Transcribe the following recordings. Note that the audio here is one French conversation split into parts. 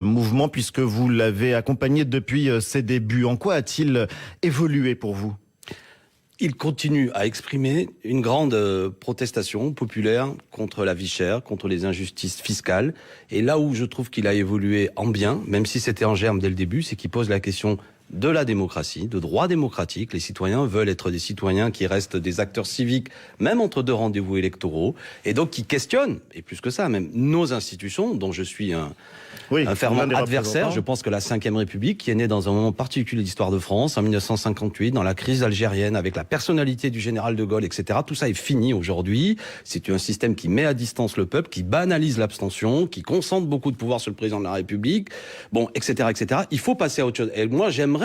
mouvement, puisque vous l'avez accompagné depuis ses débuts. En quoi a-t-il évolué pour vous ? Il continue à exprimer une grande protestation populaire contre la vie chère, contre les injustices fiscales. Et là où je trouve qu'il a évolué en bien, même si c'était en germe dès le début, c'est qu'il pose la question de la démocratie, de droits démocratiques. Les citoyens veulent être des citoyens qui restent des acteurs civiques, même entre deux rendez-vous électoraux, et donc qui questionnent, et plus que ça, même nos institutions, dont je suis un fervent adversaire. Je pense que la Ve République, qui est née dans un moment particulier de l'histoire de France, en 1958, dans la crise algérienne, avec la personnalité du général de Gaulle, etc., tout ça est fini aujourd'hui. C'est un système qui met à distance le peuple, qui banalise l'abstention, qui concentre beaucoup de pouvoir sur le président de la République, bon, etc., etc. Il faut passer à autre chose. Et moi, j'aimerais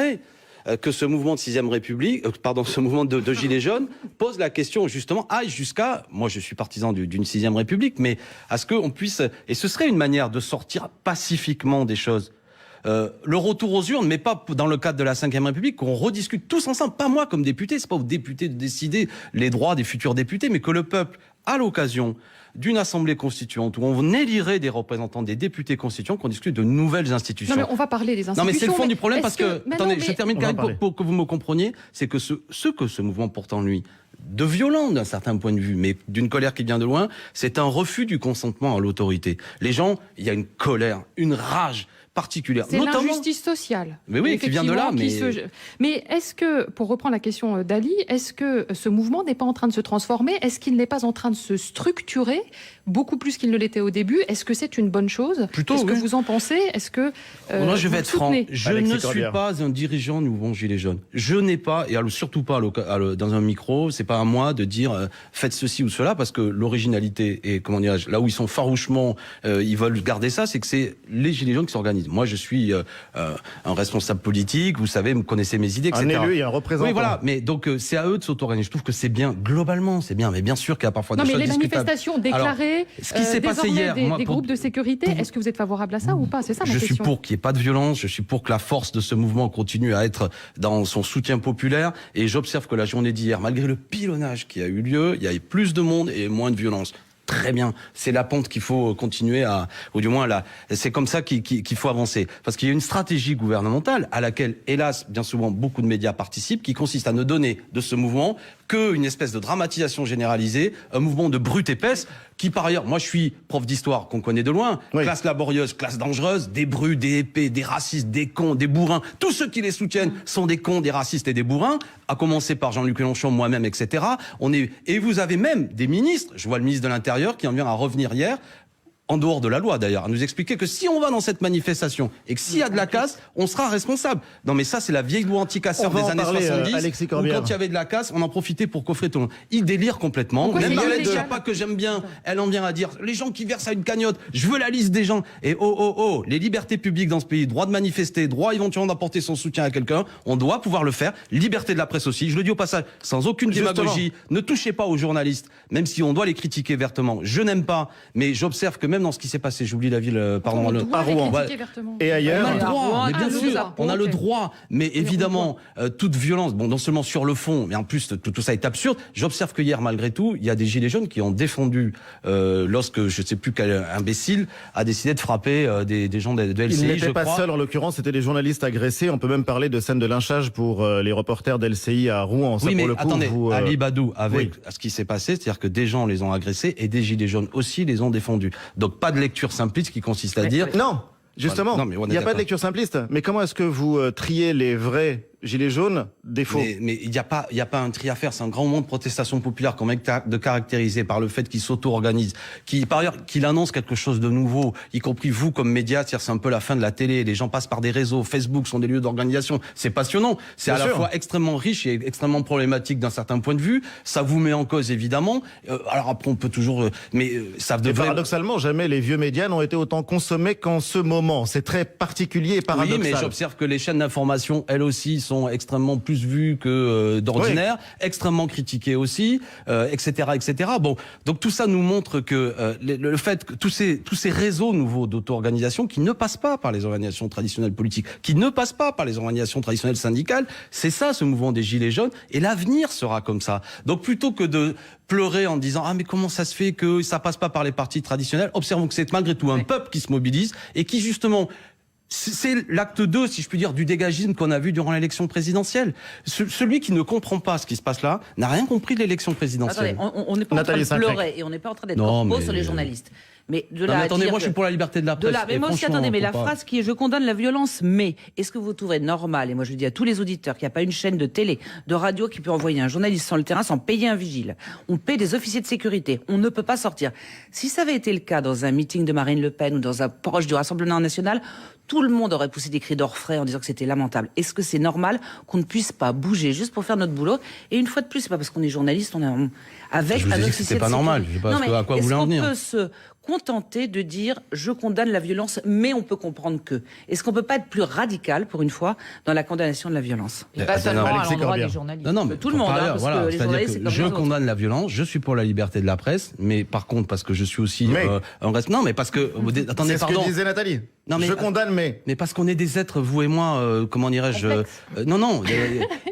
que ce mouvement de 6e République, ce mouvement de Gilets jaunes pose la question justement, aille jusqu'à, moi je suis partisan d'une 6e République, mais à ce qu'on puisse, et ce serait une manière de sortir pacifiquement des choses. Le retour aux urnes, mais pas dans le cadre de la Ve République, qu'on rediscute tous ensemble, pas moi comme député, c'est pas aux députés de décider les droits des futurs députés, mais que le peuple, à l'occasion d'une assemblée constituante où on élirait des représentants des députés constituants, qu'on discute de nouvelles institutions. Non, mais on va parler des institutions. Non, mais c'est le fond du problème parce que attendez, je termine quand même pour que vous me compreniez, c'est que ce que ce mouvement porte en lui, de violent d'un certain point de vue, mais d'une colère qui vient de loin, c'est un refus du consentement à l'autorité. Les gens, il y a une colère, une rage particulière. C'est l'injustice sociale. Mais oui, qui vient de là. Mais est-ce que, pour reprendre la question d'Ali, est-ce que ce mouvement n'est pas en train de se transformer ? Est-ce qu'il n'est pas en train de se structurer beaucoup plus qu'il ne l'était au début ? Est-ce que c'est une bonne chose ? Plutôt, Est-ce que vous en pensez ? Est-ce que moi, je vais être franc. Je ne suis pas un dirigeant du mouvement Gilets jaunes. Je n'ai pas, et alors surtout pas dans un micro, c'est pas à moi de dire faites ceci ou cela, parce que l'originalité et comment dirais-je, là où ils sont farouchement, ils veulent garder ça, c'est que c'est les Gilets jaunes qui s'organisent. Moi, je suis un responsable politique, vous savez, vous connaissez mes idées, etc. Un élu et un représentant. Oui, voilà. Mais donc, c'est à eux de s'auto-organiser. Je trouve que c'est bien. Globalement, c'est bien. Mais bien sûr qu'il y a parfois des choses discutables. Non, mais les manifestations déclarées, alors, ce qui s'est passé hier, des groupes de sécurité, est-ce que vous êtes favorable à ça ou pas ? C'est ça ma question. Je suis pour qu'il n'y ait pas de violence. Je suis pour que la force de ce mouvement continue à être dans son soutien populaire. Et j'observe que la journée d'hier, malgré le pilonnage qui a eu lieu, il y avait plus de monde et moins de violence. Très bien, c'est la pente qu'il faut continuer à, ou du moins c'est comme ça qu'il faut avancer. Parce qu'il y a une stratégie gouvernementale à laquelle, hélas, bien souvent, beaucoup de médias participent, qui consiste à ne donner de ce mouvement qu'une espèce de dramatisation généralisée, un mouvement de brute épaisse, qui par ailleurs, moi je suis prof d'histoire qu'on connaît de loin, classe laborieuse, classe dangereuse, des brutes, des épées, des racistes, des cons, des bourrins, tous ceux qui les soutiennent sont des cons, des racistes et des bourrins, à commencer par Jean-Luc Mélenchon, moi-même, etc. Et vous avez même des ministres, je vois le ministre de l'Intérieur qui en vient à revenir hier, en dehors de la loi d'ailleurs, à nous expliquer que si on va dans cette manifestation et que s'il y a de la casse, on sera responsable. Non mais ça c'est la vieille loi anti-casseur des années 70, où quand il y avait de la casse, on en profitait pour coffrer tout le monde. Il délire complètement. Même Marlène Schiappa, que j'aime bien, elle en vient à dire, les gens qui versent à une cagnotte, je veux la liste des gens. Et les libertés publiques dans ce pays, droit de manifester, droit éventuellement d'apporter son soutien à quelqu'un, on doit pouvoir le faire. Liberté de la presse aussi, je le dis au passage, sans aucune démagogie, ne touchez pas aux journalistes, même si on doit les critiquer vertement. Je n'aime pas, mais j'observe que même dans ce qui s'est passé, j'oublie la ville, pardon, à Rouen. Et ailleurs. On a le droit, mais bien sûr, on a le droit, mais évidemment, toute violence, bon, non seulement sur le fond, mais en plus, tout ça est absurde. J'observe que hier, malgré tout, il y a des gilets jaunes qui ont défendu, lorsque je ne sais plus quel imbécile a décidé de frapper des gens de LCI. Il n'était pas seul, en l'occurrence, c'était des journalistes agressés. On peut même parler de scènes de lynchage pour les reporters d'LCI à Rouen. Ça, oui, mais pour le coup, attendez, Ali Badou, avec ce qui s'est passé, c'est-à-dire que des gens les ont agressés et des gilets jaunes aussi les ont défendus. Donc pas de lecture simpliste qui consiste à dire... Non, justement, il n'y a pas de lecture simpliste. Mais comment est-ce que vous triez les vrais gilets jaunes des faux? Mais il n'y a pas un tri à faire. C'est un grand moment de protestation populaire qu'on met de caractériser par le fait qu'il s'auto-organise, par ailleurs, qu'il annonce quelque chose de nouveau, y compris vous comme médias. C'est un peu la fin de la télé. Les gens passent par des réseaux. Facebook sont des lieux d'organisation. C'est passionnant. C'est à la fois extrêmement riche et extrêmement problématique d'un certain point de vue. Ça vous met en cause, évidemment. Alors après, on peut toujours... ça devrait... Et paradoxalement, jamais les vieux médias n'ont été autant consommés qu'en ce moment. C'est très particulier et paradoxal. Oui, mais j'observe que les chaînes d'information, elles aussi, sont extrêmement plus vues que d'ordinaire, extrêmement critiquées aussi, etc., etc. Bon, donc tout ça nous montre que le fait que tous ces réseaux nouveaux d'auto-organisation qui ne passent pas par les organisations traditionnelles politiques, qui ne passent pas par les organisations traditionnelles syndicales, c'est ça ce mouvement des Gilets jaunes, et l'avenir sera comme ça. Donc plutôt que de pleurer en disant « Ah mais comment ça se fait que ça passe pas par les partis traditionnels », observons que c'est malgré tout un peuple qui se mobilise et qui justement C'est l'acte 2, si je puis dire, du dégagisme qu'on a vu durant l'élection présidentielle. Celui qui ne comprend pas ce qui se passe là n'a rien compris de l'élection présidentielle. Attendez, on n'est pas en train de pleurer et on n'est pas en train d'être corpo sur les journalistes. Mais de là attendez, à dire moi je suis pour la liberté de la presse. mais moi aussi, attendez, mais la phrase qui est « je condamne la violence, mais » est-ce que vous trouvez normal, et moi je le dis à tous les auditeurs, qu'il n'y a pas une chaîne de télé, de radio qui peut envoyer un journaliste sur le terrain sans payer un vigile? On paie des officiers de sécurité, on ne peut pas sortir. Si ça avait été le cas dans un meeting de Marine Le Pen ou dans un proche du Rassemblement national, tout le monde aurait poussé des cris d'orfraie en disant que c'était lamentable. Est-ce que c'est normal qu'on ne puisse pas bouger juste pour faire notre boulot? Et une fois de plus, c'est pas parce qu'on est journaliste, on est avec je vous un ai dit que officier c'était de pas sécurité. normal. Je sais pas à quoi vous voulez en venir. Est-ce qu'on peut se contenter de dire je condamne la violence, mais on peut comprendre que? Est-ce qu'on peut pas être plus radical pour une fois dans la condamnation de la violence? Et pas seulement à Alexis l'endroit Corbière. des journalistes. Non, mais tout le monde, par ailleurs, parce voilà, que les c'est-à-dire journalistes, c'est que comme je les autres. condamne la violence, je suis pour la liberté de la presse, mais par contre, parce que je suis aussi un reste. Non, mais parce que attendez, C'est ce pardon. que disait Nathalie. Non, mais je condamne, mais parce qu'on est des êtres, vous et moi, comment dirais-je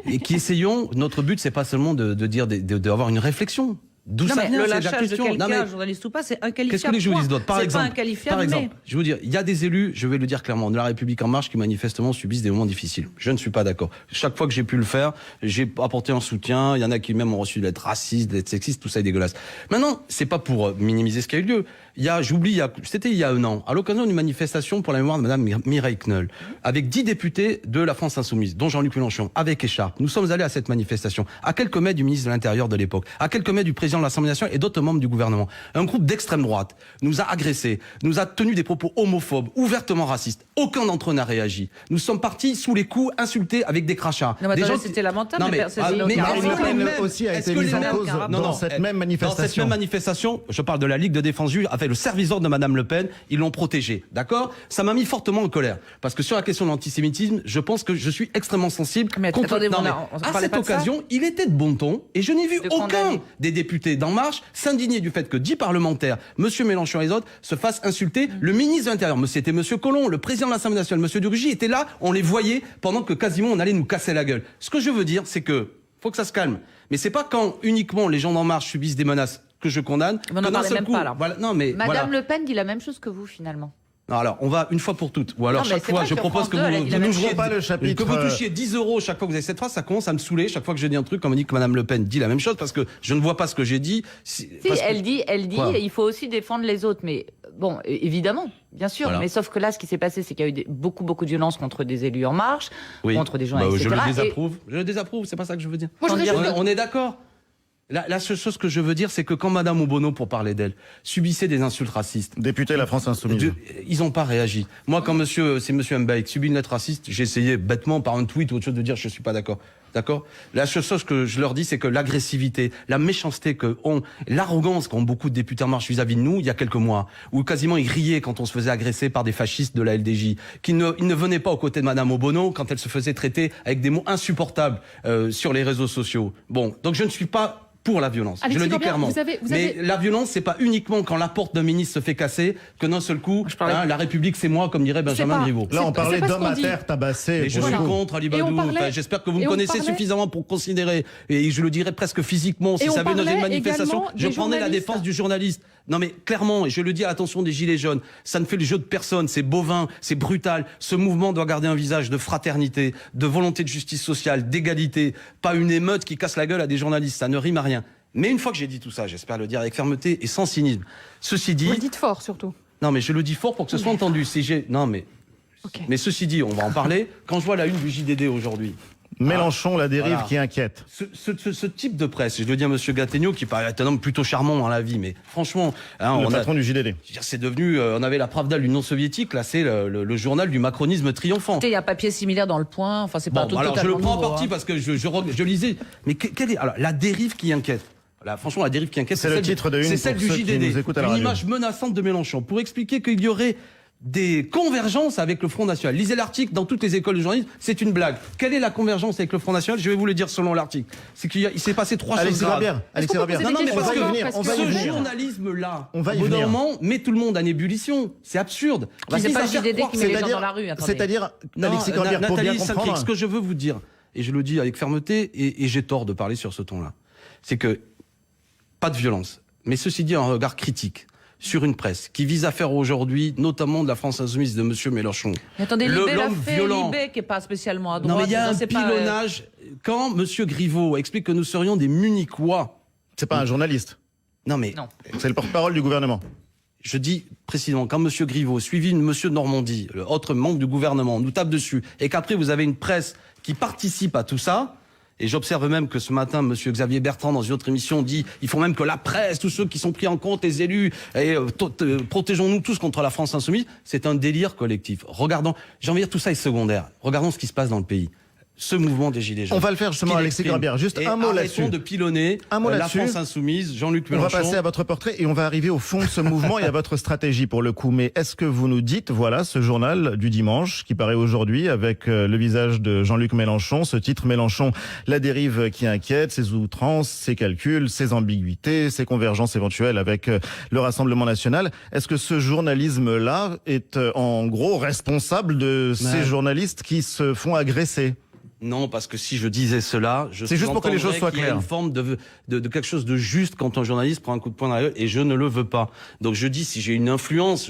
et qui essayons. Notre but, c'est pas seulement de dire, d'avoir une réflexion. D'où Non, ça mais vient, le c'est de la lâchage de question. quelqu'un, journaliste ou pas, c'est inqualifiable. Qu'est-ce que les journalistes doivent? Par C'est exemple, pas inqualifiable, mais... je vais vous dire, il y a des élus, je vais le dire clairement, de la République en marche qui manifestement subissent des moments difficiles. Je ne suis pas d'accord. Chaque fois que j'ai pu le faire, j'ai apporté un soutien. Il y en a qui même ont reçu d'être racistes, d'être sexistes, tout ça est dégueulasse. Maintenant, c'est pas pour minimiser ce qui a eu lieu. C'était il y a un an, à l'occasion d'une manifestation pour la mémoire de Madame Mireille Knoll, avec 10 députés de la France Insoumise, dont Jean-Luc Mélenchon, avec écharpe. Nous sommes allés à cette manifestation, à quelques mètres du ministre de l'Intérieur de l'époque, à quelques mètres du président de l'Assemblée nationale et d'autres membres du gouvernement. Un groupe d'extrême droite nous a agressés, nous a tenu des propos homophobes, ouvertement racistes. Aucun d'entre eux n'a réagi. Nous sommes partis sous les coups, insultés avec des crachats. Non, mais Des attendez, gens c'était lamentable. Non, mais c'est Marine Le Pen aussi a est-ce été que mise les en mêmes- cause dans cette même Dans cette manifestation. même manifestation, je parle de la Ligue de défense juive, avec le service d'ordre de Madame Le Pen, ils l'ont protégée, d'accord? Ça m'a mis fortement en colère, parce que sur la question de l'antisémitisme, je pense que je suis extrêmement sensible. Mais attendez, Non, mais on à parlait cette pas de ça. occasion, il était de bon ton, et je n'ai vu De aucun condamner. des députés d'En Marche s'indigner du fait que 10 parlementaires, Monsieur Mélenchon et les autres, se fassent insulter. Le ministre de l'Intérieur, c'était Monsieur Collomb, le président de l'Assemblée nationale, Monsieur de Rugy, était là, on les voyait pendant que quasiment on allait nous casser la gueule. Ce que je veux dire, c'est que faut que ça se calme. Mais c'est pas quand uniquement les gens d'En Marche subissent des menaces que je condamne. Mais on n'en que d'un parlait seul même coup, pas, là. voilà, non, mais Madame voilà. Le Pen dit la même chose que vous, finalement. Non, alors, on va une fois pour toutes. Ou alors, Non, mais chaque c'est fois, vrai je que propose France que 2, elle a dit vous la même n'ouvrez chose. Pas le chapitre, que vous touchiez 10 euros chaque fois que vous avez cette phrase, ça commence à me saouler. Chaque fois que je dis un truc, comme on dit que Madame Le Pen dit la même chose, parce que je ne vois pas ce que j'ai dit. Si, Parce que- elle dit, Quoi il faut aussi défendre les autres. Mais bon, évidemment, bien sûr. Voilà. Mais sauf que là, ce qui s'est passé, c'est qu'il y a eu beaucoup de violences contre des élus En Marche, Oui. contre des journalistes, Je le etc. désapprouve. Je le désapprouve, c'est pas ça que je veux dire. Moi, je voudrais juste- On est d'accord. La seule chose que je veux dire, c'est que quand Madame Obono, pour parler d'elle, subissait des insultes racistes, Député de la France Insoumise. ils n'ont pas réagi. Moi, quand c'est monsieur Mbaye qui subit une lettre raciste, j'ai essayé bêtement par un tweet ou autre chose de dire je suis pas d'accord. D'accord? La seule chose que je leur dis, c'est que l'agressivité, la méchanceté l'arrogance qu'ont beaucoup de députés En Marche vis-à-vis de nous, il y a quelques mois, où quasiment ils riaient quand on se faisait agresser par des fascistes de la LDJ, ils ne venaient pas aux côtés de Madame Obono quand elle se faisait traiter avec des mots insupportables sur les réseaux sociaux. Bon, donc je ne suis pas pour la violence. Alexis Je le dis Corbière, clairement. vous avez- Mais la violence, c'est pas uniquement quand la porte d'un ministre se fait casser que d'un seul coup, la République, c'est moi, comme dirait Benjamin pas- Griveaux. Là, on C'est parlait pas ce d'hommes qu'on à dit. terre tabassés. Et je pour suis le coup. contre Ali Et on Badou. parlait- Enfin, j'espère que vous me et on connaissez parlait- suffisamment pour considérer. Et je le dirais presque physiquement. Si Et on ça venait dans une parlait manifestation, également je des prendrais la journalistes. défense du journaliste. Non mais clairement, et je le dis à l'attention des Gilets jaunes, ça ne fait le jeu de personne, c'est bovin, c'est brutal. Ce mouvement doit garder un visage de fraternité, de volonté de justice sociale, d'égalité. Pas une émeute qui casse la gueule à des journalistes, ça ne rime à rien. Mais une fois que j'ai dit tout ça, j'espère le dire avec fermeté et sans cynisme. Ceci dit... Vous le dites fort, surtout. Non mais je le dis fort pour que ce soit entendu. Non mais... Ok. Mais ceci dit, on va en parler. Quand je vois la une du JDD aujourd'hui, Mélenchon, la dérive Voilà. qui inquiète. ce type de presse, je le dis à Monsieur Gattegno, qui paraît être un homme plutôt charmant dans la vie, mais franchement, hein, Le on patron a, du JDD. je veux dire, c'est devenu, on avait la Pravda de l'Union soviétique, là c'est le journal du macronisme triomphant. Il y a un papier similaire dans Le Point. Enfin, c'est pas Bon, alors je totalement le prends en nouveau, partie hein. parce que je lisais. Mais quelle est alors la dérive qui inquiète? Là, franchement, la dérive qui inquiète, C'est le celle titre de une c'est celle pour du ceux qui JDD. nous écoutent à la Une radio. image menaçante de Mélenchon pour expliquer qu'il y aurait des convergences avec le Front National. Lisez l'article dans toutes les écoles de journalisme, c'est une blague. Quelle est la convergence avec le Front National? Je vais vous le dire selon l'article. C'est il s'est passé trois choses Alexis graves. Corbière. Alexis qu'on peut Corbière. poser Non, des mais parce questions que avant, venir, parce on que- va y ce venir. journalisme-là, On va y au bout d'un venir. moment, met tout le monde en ébullition. C'est absurde. Bah, Qui c'est vise pas à le faire JDD croire- qui met les gens dans la rue. Attendez. C'est-à-dire, Non, Alexis Corbière, pour bien Nathalie Saint-Cric, comprendre. ce que je veux vous dire, et je le dis avec fermeté, et j'ai tort de parler sur ce ton-là, c'est que pas de violence, mais ceci dit, un regard critique sur une presse qui vise à faire aujourd'hui, notamment de la France insoumise de Monsieur Mélenchon. Mais attendez, Libé l'a l'homme fait, violent. Libé qui est pas spécialement à droite. Non mais il y a un c'est pas, pilonnage. Quand Monsieur Griveaux explique que nous serions des Munichois. C'est pas un journaliste. Non mais Non. C'est le porte-parole du gouvernement. je dis précisément, quand Monsieur Griveaux, suivi de Monsieur Normandie, le autre membre du gouvernement, nous tape dessus, et qu'après vous avez une presse qui participe à tout ça, et j'observe même que ce matin, Monsieur Xavier Bertrand, dans une autre émission, dit il faut même que la presse, tous ceux qui sont pris en compte, les élus, et protégeons-nous tous contre la France insoumise. C'est un délire collectif. Regardons, j'ai envie de dire, tout ça est secondaire. Regardons ce qui se passe dans le pays. Ce mouvement des Gilets jaunes. On va le faire justement, Alexis Corbière. Juste un mot là-dessus. Arrêtons de pilonner la là-dessus. France insoumise, Jean-Luc On va Mélenchon. passer à votre portrait et on va arriver au fond de ce mouvement et à votre stratégie pour le coup. Mais est-ce que vous nous dites, voilà, ce journal du dimanche qui paraît aujourd'hui avec le visage de Jean-Luc Mélenchon, ce titre Mélenchon, la dérive qui inquiète, ses outrances, ses calculs, ses ambiguïtés, ses convergences éventuelles avec le Rassemblement national. Est-ce que ce journalisme-là est en gros responsable de ces journalistes qui se font agresser ? Non, parce que si je disais cela, C'est juste pour que les choses soient qu'il y a claires. une forme de quelque chose de juste quand un journaliste prend un coup de poing dans la gueule, et je ne le veux pas. Donc je dis, si j'ai une influence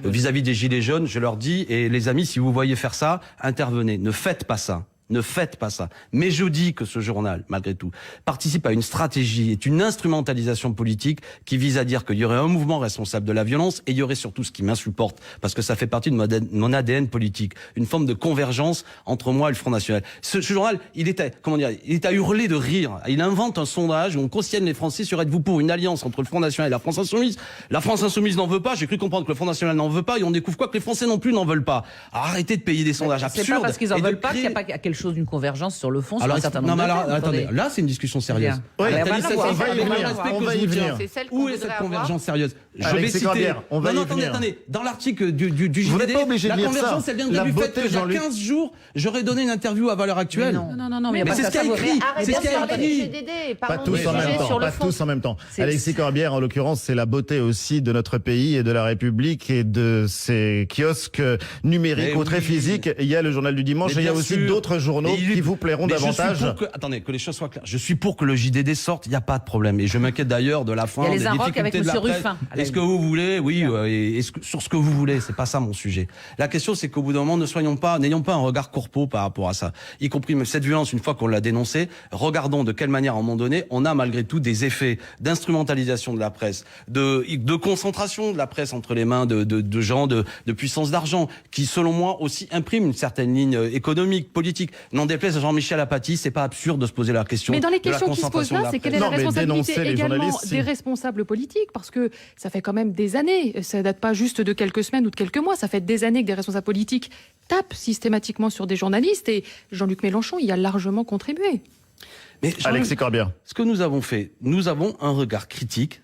vis-à-vis des Gilets jaunes, je leur dis, et les amis, si vous voyez faire ça, intervenez. Ne faites pas ça. Ne faites pas ça. Mais je dis que ce journal, malgré tout, participe à une stratégie, est une instrumentalisation politique qui vise à dire qu'il y aurait un mouvement responsable de la violence, et il y aurait surtout ce qui m'insupporte, parce que ça fait partie de mon ADN politique, une forme de convergence entre moi et le Front National. Ce journal, il est à hurler de rire. Il invente un sondage où on questionne les Français sur êtes-vous pour une alliance entre le Front National et la France Insoumise. La France Insoumise n'en veut pas, j'ai cru comprendre que le Front National n'en veut pas, et on découvre quoi que les Français non plus n'en veulent pas. Alors, arrêtez de payer des sondages absurdes. C'est pas parce qu'ils en et de veulent pas qu'il créer- n'y a pas quelque chose d'une convergence sur le fond, sur Alors, un certain non, nombre mais de alors, thèmes, attendez, là c'est une discussion sérieuse. Oui, Allez, Nathalie, on va on va y voir. venir. On va y venir. C'est celle qu'on Où est voudrait cette avoir. convergence sérieuse? Je vais Alexis citer. Corbière, on va non, y attendez, venir. attendez. Dans l'article du Vous n'êtes JDD, pas obligé de la lire ça. convergence, elle vient La du fait beauté, qu'il y a Jean-Luc. 15 jours, j'aurais donné une interview à Valeurs Actuelles. Non, mais Mais c'est ce qu'il y a écrit. C'est ce qu'il y a écrit. Pas tous en même temps, pas tous en même temps. Alexis Corbière, en l'occurrence, c'est la beauté aussi de notre pays et de la République et de ces kiosques numériques Mais ou très oui. physiques. Il y a le journal du dimanche Mais et il y a bien aussi sûr. d'autres journaux Mais qui vous plairont Mais je suis davantage. pour attendez, que les choses soient claires. Je suis pour que le JDD sorte, il n'y a pas de problème. Et je m'inquiète d'ailleurs de la fin, Il y a les des Inrocks difficultés avec de la Monsieur presse. Ruffin. Est-ce que vous voulez, oui, sur ce que vous voulez, c'est pas ça mon sujet. La question, c'est qu'au bout d'un moment, n'ayons pas un regard corpo par rapport à ça. Y compris même cette violence, une fois qu'on l'a dénoncée, regardons de quelle manière, à un moment donné, on a malgré tout des effets d'instrumentalisation de la presse, de concentration de la presse entre les mains de gens de puissance d'argent, qui, selon moi, aussi impriment une certaine ligne économique, politique. N'en déplaise à Jean-Michel Apathy, c'est pas absurde de se poser la question. Mais dans les de la questions qui se posent concentration de là, la c'est quelle presse. est la Non, mais responsabilité dénoncer les également journalistes, si. des responsables politiques? Parce que ça fait quand même des années, ça date pas juste de quelques semaines ou de quelques mois, ça fait des années que des responsables politiques tapent systématiquement sur des journalistes et Jean-Luc Mélenchon y a largement contribué. Mais Alexis Corbière. ce que nous avons fait, nous avons un regard critique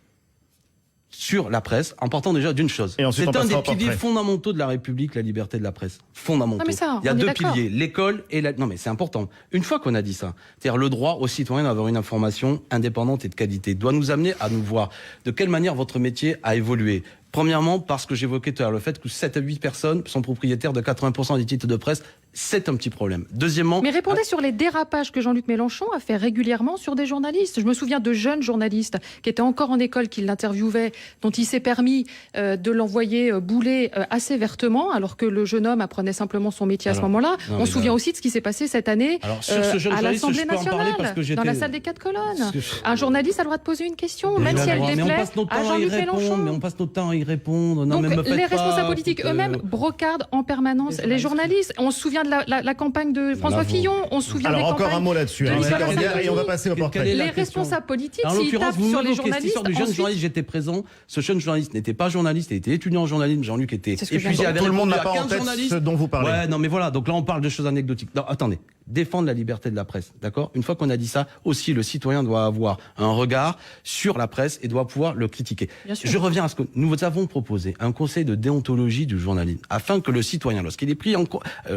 sur la presse, en partant déjà d'une chose. Et ensuite, on C'est un passera des au piliers portrait. fondamentaux de la République, la liberté de la presse. Fondamentaux. Non, mais ça, Il y a on est deux d'accord. piliers, l'école et la... Non mais c'est important. Une fois qu'on a dit ça, c'est-à-dire le droit aux citoyens d'avoir une information indépendante et de qualité, doit nous amener à nous voir de quelle manière votre métier a évolué. Premièrement, parce que j'évoquais tout à l'heure le fait que 7 à 8 personnes sont propriétaires de 80% des titres de presse, c'est un petit problème. Deuxièmement... Mais répondez sur les dérapages que Jean-Luc Mélenchon a fait régulièrement sur des journalistes. Je me souviens de jeunes journalistes qui étaient encore en école, qui l'interviewaient, dont il s'est permis de l'envoyer bouler assez vertement, alors que le jeune homme apprenait simplement son métier à ce Alors, moment-là. non, On mais se souvient là- aussi de ce qui s'est passé cette année Alors, sur ce jeune à journaliste, l'Assemblée je peux en parler nationale, parce que j'étais- dans la salle des 4 colonnes. Parce que- Un journaliste a le droit de poser une question, Mais même si elle mais on déplaît passe notre à temps à y Jean-Luc répondre, Mélenchon. mais on passe notre temps à y répondre. Non, Donc mais me faites les pas, responsables politiques eux-mêmes brocardent en permanence les journalistes. On se souvient de la campagne de François Bravo. Fillon, on se souvient des Alors encore un campagnes mot là-dessus, de Alexis Nicolas Corbière, et on va Sarkozy. passer au Quelle portrait. est la Les question responsables politiques, En s'ils l'occurrence, tapent vous sur me les moquez cette journalistes, histoire du jeune ensuite- journaliste, j'étais présent. Ce jeune journaliste n'était pas journaliste, il était étudiant en journalisme. Jean-Luc était C'est ce que je viens de épuisé, dire. avait Tout le monde répondu n'a à pas en 15 tête journalistes. ce dont vous parlez. Ouais, non, mais voilà. Donc là, on parle de choses anecdotiques. Non, attendez. Défendre la liberté de la presse, d'accord? Une fois qu'on a dit ça, aussi le citoyen doit avoir un regard sur la presse et doit pouvoir le critiquer. Bien sûr. Je reviens à ce que nous avons proposé, un conseil de déontologie du journalisme, afin que le citoyen, lorsqu'il est pris en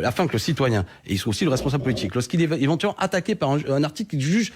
afin que le citoyen, et aussi le responsable politique, lorsqu'il est éventuellement attaqué par un article qu'il juge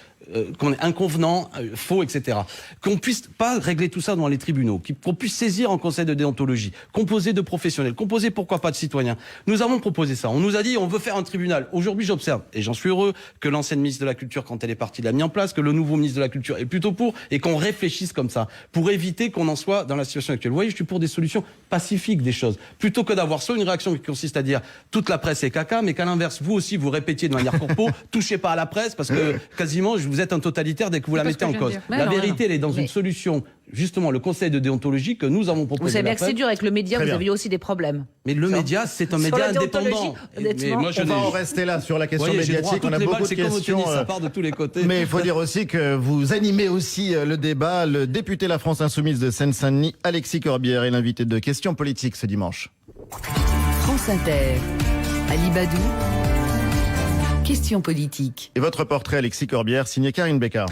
qu'on est inconvenant, faux, etc., qu'on puisse pas régler tout ça dans les tribunaux, qu'on puisse saisir un conseil de déontologie, composé de professionnels, composé pourquoi pas de citoyens. Nous avons proposé ça. On nous a dit on veut faire un tribunal. Aujourd'hui, j'observe et j'en suis heureux, que l'ancienne ministre de la Culture, quand elle est partie, l'a mis en place, que le nouveau ministre de la Culture est plutôt pour, et qu'on réfléchisse comme ça, pour éviter qu'on en soit dans la situation actuelle. Vous voyez, je suis pour des solutions pacifiques des choses, plutôt que d'avoir soit une réaction qui consiste à dire toute la presse est caca, mais qu'à l'inverse, vous aussi, vous répétiez de manière corpo, touchez pas à la presse, parce que quasiment, vous êtes un totalitaire dès que vous la mettez en cause. La vérité, elle est dans une solution, justement, le conseil de déontologie que nous avons proposé. Vous savez bien que c'est dur avec le média, Très vous bien. avez eu aussi des problèmes. Mais le média, c'est un média indépendant. Honnêtement, moi, On va en rester là sur la question médiatique. On a beaucoup de questions. Ça part de tous les côtés. Mais il faut dire aussi que vous animez aussi le débat. Le député La France Insoumise de Seine-Saint-Denis, Alexis Corbière, est l'invité de Questions politiques ce dimanche. France Inter, Ali Badou, Questions politiques. Et votre portrait, Alexis Corbière, signé Karine Bécard.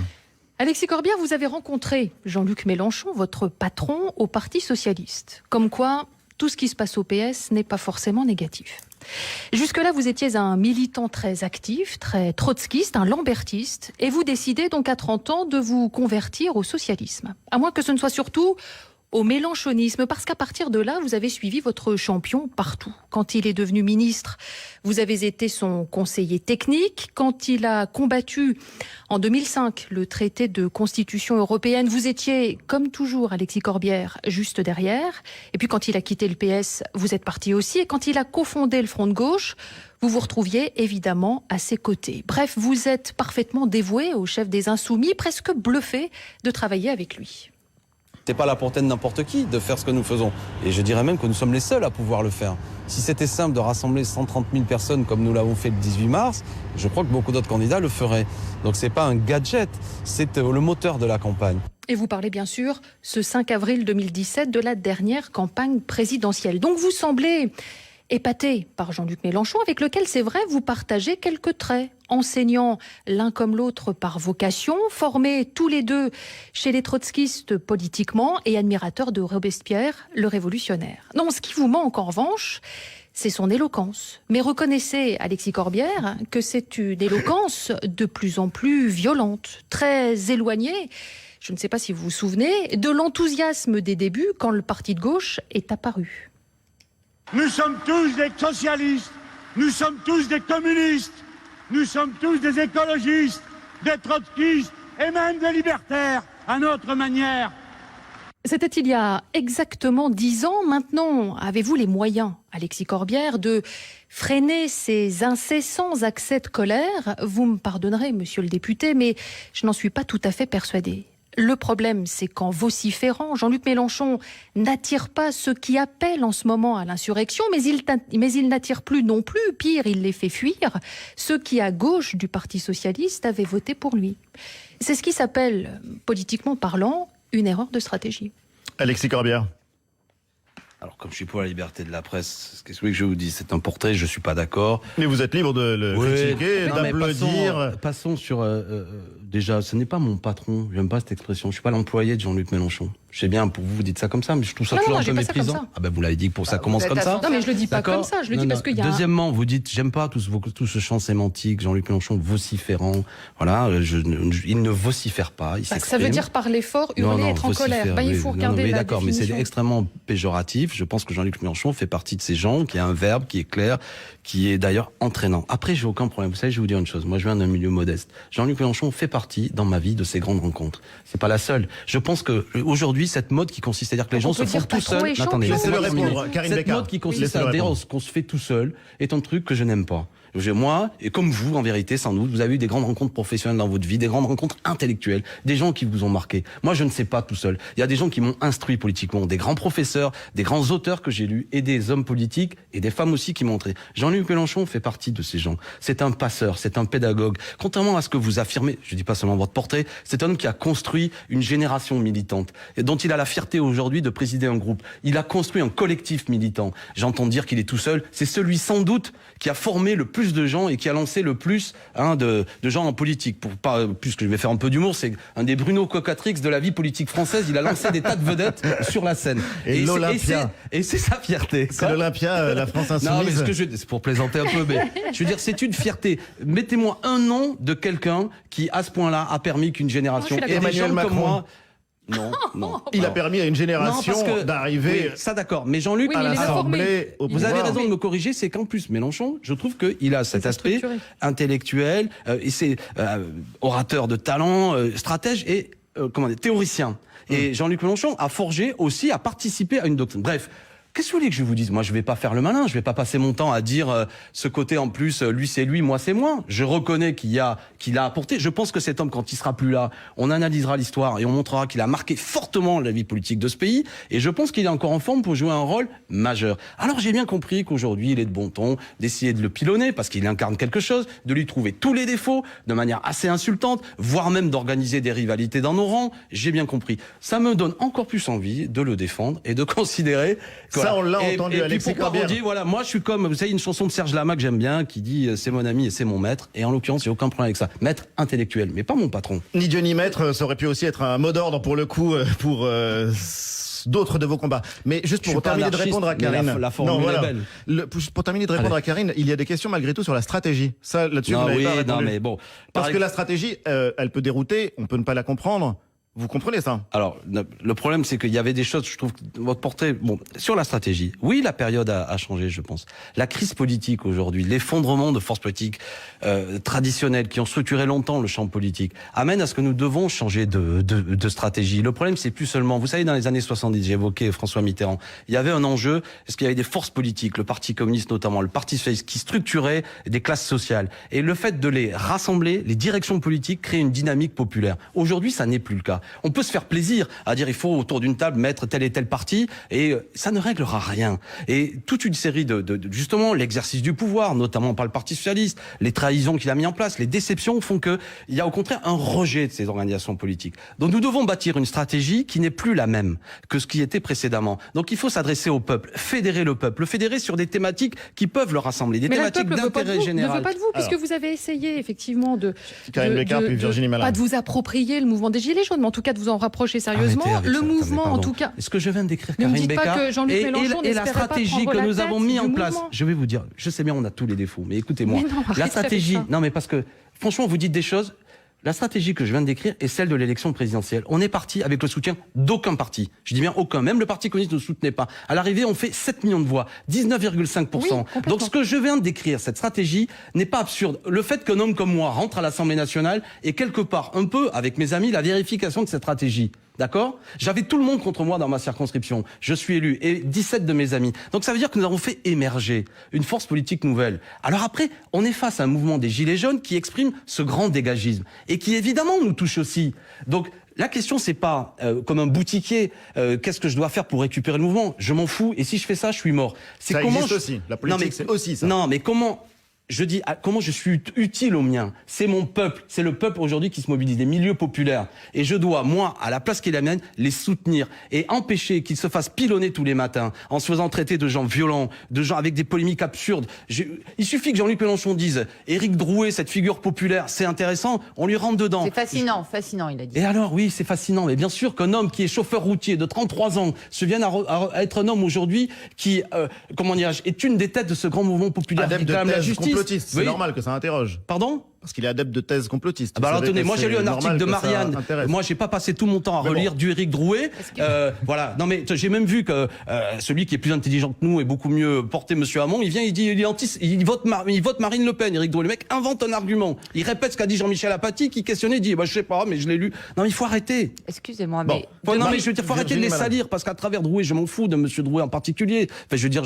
Alexis Corbière, vous avez rencontré Jean-Luc Mélenchon, votre patron, au Parti socialiste. Comme quoi, tout ce qui se passe au PS n'est pas forcément négatif. Jusque-là, vous étiez un militant très actif, très trotskiste, un lambertiste, et vous décidez donc à 30 ans de vous convertir au socialisme. À moins que ce ne soit surtout au mélenchonisme, parce qu'à partir de là, vous avez suivi votre champion partout. Quand il est devenu ministre, vous avez été son conseiller technique. Quand il a combattu en 2005 le traité de constitution européenne, vous étiez, comme toujours, Alexis Corbière, juste derrière. Et puis quand il a quitté le PS, vous êtes parti aussi. Et quand il a cofondé le Front de gauche, vous vous retrouviez évidemment à ses côtés. Bref, vous êtes parfaitement dévoué au chef des Insoumis, presque bluffé de travailler avec lui. C'est pas la portée de n'importe qui de faire ce que nous faisons. Et je dirais même que nous sommes les seuls à pouvoir le faire. Si c'était simple de rassembler 130 000 personnes comme nous l'avons fait le 18 mars, je crois que beaucoup d'autres candidats le feraient. Donc c'est pas un gadget, c'est le moteur de la campagne. Et vous parlez bien sûr, ce 5 avril 2017, de la dernière campagne présidentielle. Donc vous semblez épaté par Jean-Luc Mélenchon, avec lequel, c'est vrai, vous partagez quelques traits. Enseignants l'un comme l'autre par vocation, formés tous les deux chez les trotskistes politiquement et admirateurs de Robespierre, le révolutionnaire. Non, ce qui vous manque en revanche, c'est son éloquence. Mais reconnaissez, Alexis Corbière, que c'est une éloquence de plus en plus violente, très éloignée, je ne sais pas si vous vous souvenez, de l'enthousiasme des débuts quand le parti de gauche est apparu. Nous sommes tous des socialistes, nous sommes tous des communistes, nous sommes tous des écologistes, des trotskistes et même des libertaires, à notre manière. C'était il y a exactement 10 ans. Maintenant, avez-vous les moyens, Alexis Corbière, de freiner ces incessants accès de colère? Vous me pardonnerez, monsieur le député, mais je n'en suis pas tout à fait persuadée. Le problème, c'est qu'en vociférant, Jean-Luc Mélenchon n'attire pas ceux qui appellent en ce moment à l'insurrection, mais il n'attire plus non plus, pire, il les fait fuir, ceux qui, à gauche du Parti socialiste, avaient voté pour lui. C'est ce qui s'appelle, politiquement parlant, une erreur de stratégie. Alexis Corbière. Alors, comme je suis pour la liberté de la presse, qu'est-ce que je vous dis? C'est un portrait, je suis pas d'accord. Mais vous êtes libre de le critiquer, non, mais d'applaudir. Passons sur... déjà, ce n'est pas mon patron, j'aime pas cette expression. Je suis pas l'employé de Jean-Luc Mélenchon. Je sais bien, pour vous, vous dites ça comme ça, mais je trouve ça toujours un peu méprisant. Ah ben, vous l'avez dit pour ça commence comme ça. Non, mais je le dis pas comme ça, je le dis parce qu'il y a... Deuxièmement, vous dites, j'aime pas tout ce champ sémantique, Jean-Luc Mélenchon vociférant. Voilà, il ne vocifère pas, il s'exprime. Ça veut dire parler fort, hurler, être en colère. Ben, il faut regarder la d'accord, mais c'est extrêmement péjoratif. Je pense que Jean-Luc Mélenchon fait partie de ces gens qui a un verbe qui est clair, qui est d'ailleurs entraînant. Après, j'ai aucun problème. Vous savez, je vais vous dire une chose. Moi, je viens d'un milieu modeste. Jean-Luc Mélenchon fait partie, dans ma vie, de ces grandes rencontres. C'est pas la seule. Je pense que aujourd'hui, cette mode qui consiste à dire que les gens se font tout seuls. Attendez, laissez-le répondre, Karine Bécard. Cette mode qui consiste à dire qu'on se fait tout seul est un truc que je n'aime pas. Moi, et comme vous, en vérité, sans doute, vous avez eu des grandes rencontres professionnelles dans votre vie, des grandes rencontres intellectuelles, des gens qui vous ont marqué. Moi, je ne sais pas tout seul. Il y a des gens qui m'ont instruit politiquement, des grands professeurs, des grands auteurs que j'ai lus, et des hommes politiques, et des femmes aussi qui m'ont montré. Jean-Luc Mélenchon fait partie de ces gens. C'est un passeur, c'est un pédagogue. Contrairement à ce que vous affirmez, je dis pas seulement votre portrait, c'est un homme qui a construit une génération militante, et dont il a la fierté aujourd'hui de présider un groupe. Il a construit un collectif militant. J'entends dire qu'il est tout seul. C'est celui, sans doute, qui a formé le plus de gens et qui a lancé le plus de gens en politique. Puisque je vais faire un peu d'humour, c'est un des Bruno Cocatrix de la vie politique française. Il a lancé des tas de vedettes sur la scène. Et l'Olympia. Et c'est sa fierté. C'est l'Olympia, la France Insoumise. Non, mais c'est pour plaisanter un peu, mais je veux dire, c'est une fierté. Mettez-moi un nom de quelqu'un qui, à ce point-là, a permis qu'une génération... Emmanuel Macron. Comme moi, Non. Il a Alors, permis à une génération non, parce que- d'arriver oui, ça d'accord. Mais Jean-Luc, Oui, à mais il les a formés. l'Assemblée. au vous avez pouvoir. raison de me corriger, c'est qu'en plus, Mélenchon, je trouve qu'il a cet s'est aspect structuré. intellectuel, et c'est orateur de talent, stratège et théoricien. Et Jean-Luc Mélenchon a forgé aussi, a participé à une doctrine. Bref. Qu'est-ce que vous voulez que je vous dise? Moi, je vais pas faire le malin. Je vais pas passer mon temps à dire ce côté en plus, lui c'est lui, moi c'est moi. Je reconnais qu'il a apporté. Je pense que cet homme, quand il sera plus là, on analysera l'histoire et on montrera qu'il a marqué fortement la vie politique de ce pays. Et je pense qu'il est encore en forme pour jouer un rôle majeur. Alors j'ai bien compris qu'aujourd'hui, il est de bon ton d'essayer de le pilonner parce qu'il incarne quelque chose, de lui trouver tous les défauts de manière assez insultante, voire même d'organiser des rivalités dans nos rangs. J'ai bien compris. Ça me donne encore plus envie de le défendre et de considérer que Ça, on l'a et, entendu, et Alexis puis pour Corbière. parodier, voilà, moi je suis comme, vous savez, une chanson de Serge Lama que j'aime bien, qui dit c'est mon ami et c'est mon maître. Et en l'occurrence, j'ai aucun problème avec ça. Maître intellectuel, mais pas mon patron. Ni Dieu ni maître, ça aurait pu aussi être un mot d'ordre pour le coup, pour d'autres de vos combats. Mais juste Je suis pour pas terminer de anarchiste, répondre à mais Karine. la formule est belle. Pour terminer de répondre à Karine, il y a des questions malgré tout sur la stratégie. Ça, là-dessus, vous Non, n'avez oui, pas répondu. non, mais bon. Parce Pareil- que la stratégie, elle peut dérouter, on peut ne pas la comprendre. Vous comprenez ça? Alors, le problème, c'est qu'il y avait des choses, je trouve, votre portrait, bon, sur la stratégie. Oui, la période a changé, je pense. La crise politique aujourd'hui, l'effondrement de forces politiques traditionnelles qui ont structuré longtemps le champ politique, amène à ce que nous devons changer de stratégie. Le problème, c'est plus seulement, vous savez, dans les années 70, j'ai évoqué François Mitterrand, il y avait un enjeu, parce qu'il y avait des forces politiques, le Parti communiste notamment, le Parti socialiste, qui structuraient des classes sociales. Et le fait de les rassembler, les directions politiques, créent une dynamique populaire. Aujourd'hui, ça n'est plus le cas. On peut se faire plaisir à dire il faut autour d'une table mettre tel et tel parti et ça ne réglera rien. Et toute une série de justement l'exercice du pouvoir, notamment par le Parti socialiste, les trahisons qu'il a mis en place, les déceptions font que il y a au contraire un rejet de ces organisations politiques. Donc nous devons bâtir une stratégie qui n'est plus la même que ce qui était précédemment. Donc il faut s'adresser au peuple, fédérer le peuple, le fédérer sur des thématiques qui peuvent le rassembler, des Mais là, le thématiques peuple d'intérêt ne veut général. pas de vous, puisque vous avez essayé effectivement Karine Bécard, puis Virginie Malin. pas de vous approprier le mouvement des Gilets jaunes, mais en tout cas de vous en rapprocher sérieusement. Arrêtez avec Le ça, mouvement, attendez, en tout pardon. cas. Est-ce que je viens de décrire Ne me Karine dites pas Bécard que Jean-Luc et Mélenchon la n'espérait pas stratégie prendre que la nous avons tête mis du en place? mouvement. Je vais vous dire, je sais bien, on a tous les défauts, mais écoutez-moi. Mais non, arrêtez La avec stratégie, ça. non mais parce que franchement, vous dites des choses. La stratégie que je viens de décrire est celle de l'élection présidentielle. On est parti avec le soutien d'aucun parti. Je dis bien aucun. Même le Parti communiste ne soutenait pas. À l'arrivée, on fait 7 millions de voix, 19,5%. Oui, complètement. Donc ce que je viens de décrire, cette stratégie, n'est pas absurde. Le fait qu'un homme comme moi rentre à l'Assemblée nationale est quelque part un peu, avec mes amis, la vérification de cette stratégie. D'accord? J'avais tout le monde contre moi dans ma circonscription. Je suis élu et 17 de mes amis. Donc ça veut dire que nous avons fait émerger une force politique nouvelle. Alors après, on est face à un mouvement des Gilets jaunes qui exprime ce grand dégagisme et qui évidemment nous touche aussi. Donc la question, c'est pas comme un boutiquier, qu'est-ce que je dois faire pour récupérer le mouvement? Je m'en fous. Et si je fais ça, je suis mort. C'est Ça comment existe aussi. La politique, c'est aussi ça. Non, mais comment? Je dis comment je suis utile au mien. C'est mon peuple, c'est le peuple aujourd'hui qui se mobilise, les milieux populaires. Et je dois, moi, à la place qu'il amène, les soutenir et empêcher qu'ils se fassent pilonner tous les matins en se faisant traiter de gens violents, de gens avec des polémiques absurdes. Il suffit que Jean-Luc Mélenchon dise Éric Drouet, cette figure populaire, c'est intéressant, on lui rentre dedans. C'est fascinant, fascinant, il a dit. Et alors, oui, c'est fascinant. Mais bien sûr qu'un homme qui est chauffeur routier de 33 ans se vienne à être un homme aujourd'hui qui, comment dirais-je, est une des têtes de ce grand mouvement populaire Adepte qui de réclame la thèse justice. complotiste. C'est Oui. normal que ça interroge. Pardon? Parce qu'il est adepte de thèses complotistes. Ah bah Vous alors savez attendez, que moi j'ai c'est lu un normal article de que ça Marianne. intéresse. Moi j'ai pas passé tout mon temps à Mais relire bon. du Éric Drouet. Voilà. Non mais j'ai même vu que celui qui est plus intelligent que nous et beaucoup mieux porté, Monsieur Hamon, il vient, il dit, il vote Marine Le Pen. Éric Drouet, le mec invente un argument. Il répète ce qu'a dit Jean-Michel Apathy, qui questionnait, il dit, bah je sais pas, mais je l'ai lu. Non mais il faut arrêter. Excusez-moi, Bon. mais Non mais je veux dire, faut arrêter de les Virginie Malin. salir parce qu'à travers Drouet, je m'en fous de Monsieur Drouet en particulier. Enfin, je veux dire,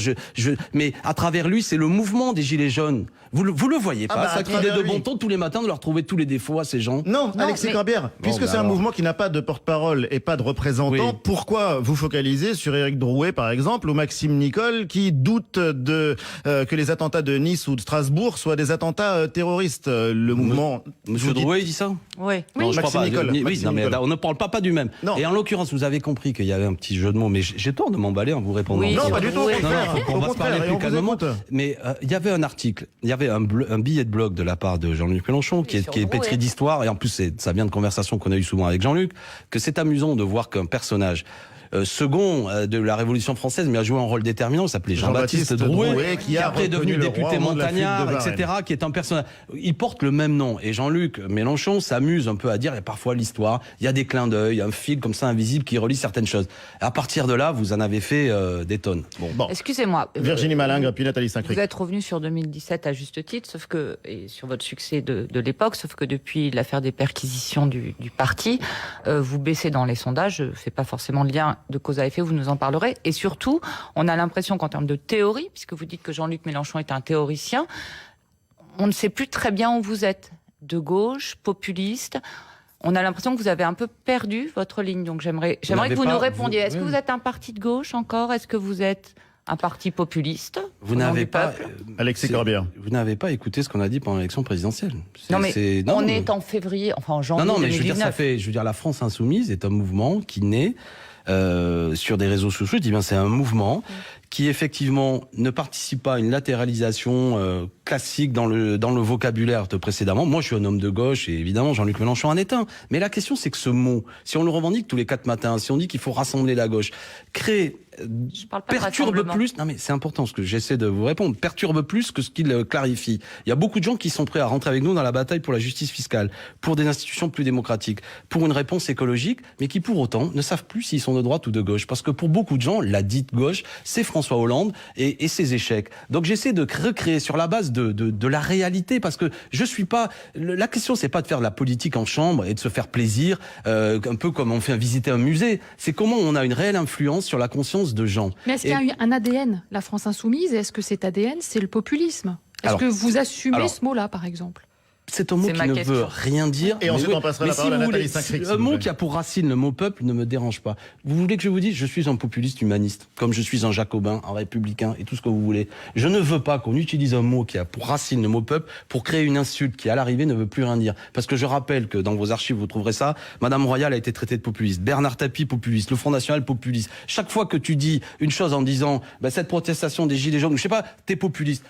mais à travers lui, c'est le mouvement des Gilets jaunes. Vous le voyez pas, bah, ça à qu'il est travers de lui. bon ton tous les matins de leur trouver tous les défauts à ces gens. Non, Alexis mais- Corbière, puisque bah c'est un alors. mouvement qui n'a pas de porte-parole et pas de représentant, Oui. pourquoi vous focalisez sur Éric Drouet, par exemple, ou Maxime Nicole, qui doutent que les attentats de Nice ou de Strasbourg soient des attentats terroristes? Le mouvement... Monsieur vous dites- Drouet, il dit ça? oui. Non, je Maxime crois pas. Nicole, Oui, Maxime non, mais Nicole. on ne parle pas du même. Non. Et en l'occurrence, vous avez compris qu'il y avait un petit jeu de mots, mais j'ai tort de m'emballer en vous répondant. Oui, Non, pas du tout, au Oui. contraire. Non, on Au va se contraire, parler et plus on vous calmement. écoute. Mais il y avait un article, il y avait un billet de blog de la part de Jean-Luc Mélenchon, qui sur est Drouet. pétri d'histoire, et en plus ça vient de conversations qu'on a eues souvent avec Jean-Luc, que c'est amusant de voir qu'un personnage second de la Révolution française, mais a joué un rôle déterminant, il s'appelait Jean-Baptiste Drouet, qui a après est devenu reconnu le député roi au moment de la fuite montagnard, de Varennes. etc., qui est un personnage. Il porte le même nom. Et Jean-Luc Mélenchon s'amuse un peu à dire, il y a parfois l'histoire, il y a des clins d'œil, un fil comme ça invisible qui relie certaines choses. À partir de là, vous en avez fait des tonnes. Bon. Excusez-moi. Virginie Malingue, puis Nathalie Saint-Cric. Vous êtes revenu sur 2017 à juste titre, sauf que, et sur votre succès de l'époque, sauf que depuis l'affaire des perquisitions du parti, vous baissez dans les sondages, je ne fais pas forcément de lien de cause à effet, vous nous en parlerez. Et surtout, on a l'impression qu'en termes de théorie, puisque vous dites que Jean-Luc Mélenchon est un théoricien, on ne sait plus très bien où vous êtes. De gauche, populiste. On a l'impression que vous avez un peu perdu votre ligne. Donc j'aimerais que vous nous répondiez. Est-ce que vous êtes un parti de gauche encore? Est-ce que vous êtes un parti populiste? Vous n'avez pas, Alexis Corbière. Vous n'avez pas écouté ce qu'on a dit pendant l'élection présidentielle. On est en février, enfin en janvier. Non, mais 2019. je veux dire, la France Insoumise est un mouvement qui naît sur des réseaux sociaux. Je dis bien, c'est un mouvement qui effectivement ne participe pas à une latéralisation classique dans le vocabulaire de précédemment. Moi, je suis un homme de gauche et évidemment, Jean-Luc Mélenchon en est un. Mais la question, c'est que ce mot, si on le revendique tous les 4 matins, si on dit qu'il faut rassembler la gauche, créer, perturbe plus. Non, mais c'est important ce que j'essaie de vous répondre. Perturbe plus que ce qu'il clarifie. Il y a beaucoup de gens qui sont prêts à rentrer avec nous dans la bataille pour la justice fiscale, pour des institutions plus démocratiques, pour une réponse écologique, mais qui pour autant ne savent plus s'ils sont de droite ou de gauche. Parce que pour beaucoup de gens, la dite gauche, c'est François Hollande et ses échecs. Donc j'essaie de recréer sur la base de la réalité, parce que je suis pas. La question, c'est pas de faire de la politique en chambre et de se faire plaisir, un peu comme on fait visiter un musée. C'est comment on a une réelle influence sur la conscience de gens. Mais est-ce qu'il y a eu un ADN, la France Insoumise, et est-ce que cet ADN, c'est le populisme? Est-ce que vous assumez ce mot-là, par exemple? C'est un mot qui ne veut rien dire. Et ensuite, on passera la parole à Nathalie Saint-Cric. Un mot qui a pour racine le mot peuple ne me dérange pas. Vous voulez que je vous dise, je suis un populiste humaniste, comme je suis un jacobin, un républicain et tout ce que vous voulez. Je ne veux pas qu'on utilise un mot qui a pour racine le mot peuple pour créer une insulte qui, à l'arrivée, ne veut plus rien dire. Parce que je rappelle que dans vos archives, vous trouverez ça. Madame Royal a été traitée de populiste. Bernard Tapie, populiste. Le Front National, populiste. Chaque fois que tu dis une chose en disant, cette protestation des Gilets jaunes, je sais pas, t'es populiste.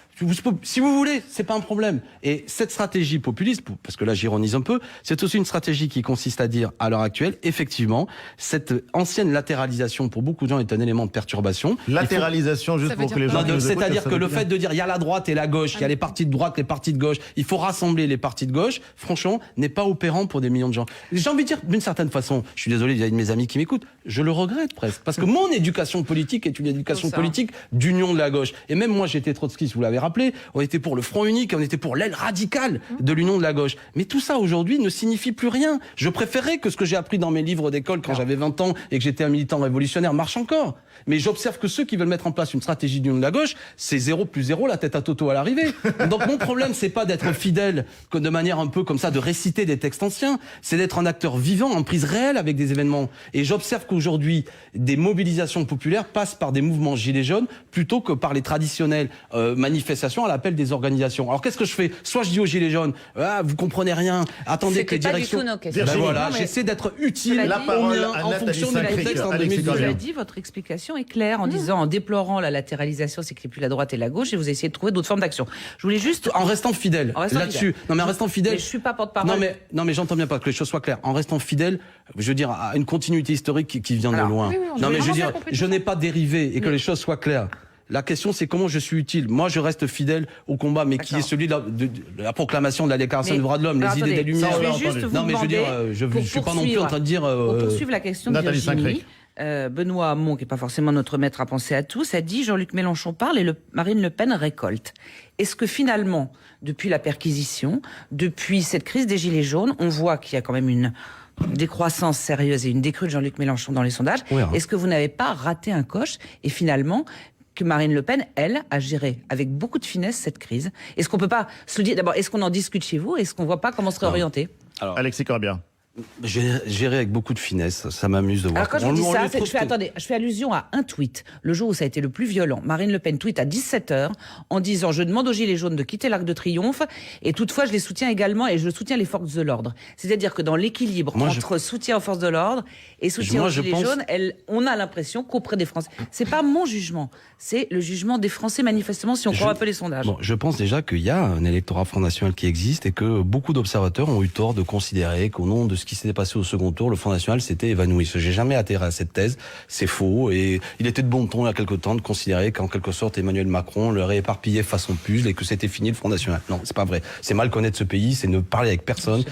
Si vous voulez, c'est pas un problème. Et cette stratégie populiste, parce que là j'ironise un peu, c'est aussi une stratégie qui consiste à dire, à l'heure actuelle, effectivement, cette ancienne latéralisation pour beaucoup de gens est un élément de perturbation. Latéralisation, juste pour que les gens... C'est-à-dire que le fait de dire, il y a la droite et la gauche, il y a les partis de droite, les partis de gauche, il faut rassembler les partis de gauche, franchement, n'est pas opérant pour des millions de gens. J'ai envie de dire, d'une certaine façon, je suis désolé, il y a de mes amis qui m'écoutent, je le regrette presque, parce que mon éducation politique est une éducation politique d'union de la gauche. Et même moi, j'étais trotskiste, vous l'avez rappelé, on était pour le Front unique, on était pour l'aile radicale de l'union de la gauche. Mais tout ça aujourd'hui ne signifie plus rien. Je préférais que ce que j'ai appris dans mes livres d'école quand j'avais 20 ans et que j'étais un militant révolutionnaire marche encore. Mais j'observe que ceux qui veulent mettre en place une stratégie d'union de la gauche, c'est 0 + 0, la tête à Toto à l'arrivée. Donc mon problème, c'est pas d'être fidèle que de manière un peu comme ça, de réciter des textes anciens, c'est d'être un acteur vivant, en prise réelle avec des événements. Et j'observe qu'aujourd'hui, des mobilisations populaires passent par des mouvements gilets jaunes plutôt que par les traditionnelles manifestations à l'appel des organisations. Alors qu'est-ce que je fais? Soit je dis aux gilets jaunes, vous comprenez rien, attendez que les directions... Voilà, j'essaie d'être utile en fonction de contexte en 2019. Cela dit, votre explication est claire en disant, en déplorant la latéralisation, c'est qu'il n'y a plus la droite et la gauche, et vous essayez de trouver d'autres formes d'action. Je voulais juste... En restant fidèle là-dessus. Non mais en restant fidèle... Mais je suis pas porte-parole. Non mais j'entends bien pas que les choses soient claires. En restant fidèle, je veux dire, à une continuité historique qui vient de loin. Non mais je veux dire, je n'ai pas dérivé et que les choses soient claires. La question, c'est comment je suis utile. Moi, je reste fidèle au combat, mais qui est celui de la proclamation de la Déclaration des droits de l'homme, les idées des Lumières. Je vais juste vous demander, je suis pas non plus en train de dire... Pour poursuivre la question de Virginie, Benoît Hamon, qui n'est pas forcément notre maître à penser à tous, a dit Jean-Luc Mélenchon parle et Marine Le Pen récolte. Est-ce que finalement, depuis la perquisition, depuis cette crise des Gilets jaunes, on voit qu'il y a quand même une décroissance sérieuse et une décrue de Jean-Luc Mélenchon dans les sondages. Est-ce que vous n'avez pas raté un coche et finalement que Marine Le Pen, elle, a géré avec beaucoup de finesse cette crise? Est-ce qu'on peut pas se le dire d'abord? Est-ce qu'on en discute chez vous? Est-ce qu'on voit pas comment se réorienter? Alors, Alexis Corbière. Gérer avec beaucoup de finesse, ça m'amuse de voir. Alors quand je vous dis ça, je fais allusion à un tweet, le jour où ça a été le plus violent. Marine Le Pen tweet à 17h en disant « Je demande aux Gilets jaunes de quitter l'Arc de Triomphe et toutefois je les soutiens également et je soutiens les forces de l'ordre. » C'est-à-dire que dans l'équilibre entre soutien aux forces de l'ordre et soutien aux Gilets jaunes, on a l'impression qu'auprès des Français... C'est pas mon jugement, c'est le jugement des Français manifestement si on croit un peu les sondages. Je pense déjà qu'il y a un électorat Front National qui existe et que beaucoup d'observateurs ont eu tort de considérer qu'au nom de ce ce qui s'était passé au second tour, le Front National s'était évanoui. J'ai jamais atterré à cette thèse, c'est faux, et il était de bon ton il y a quelque temps de considérer qu'en quelque sorte Emmanuel Macron l'aurait éparpillé façon puzzle et que c'était fini le Front National. Non, c'est pas vrai. C'est mal connaître ce pays, c'est ne parler avec personne.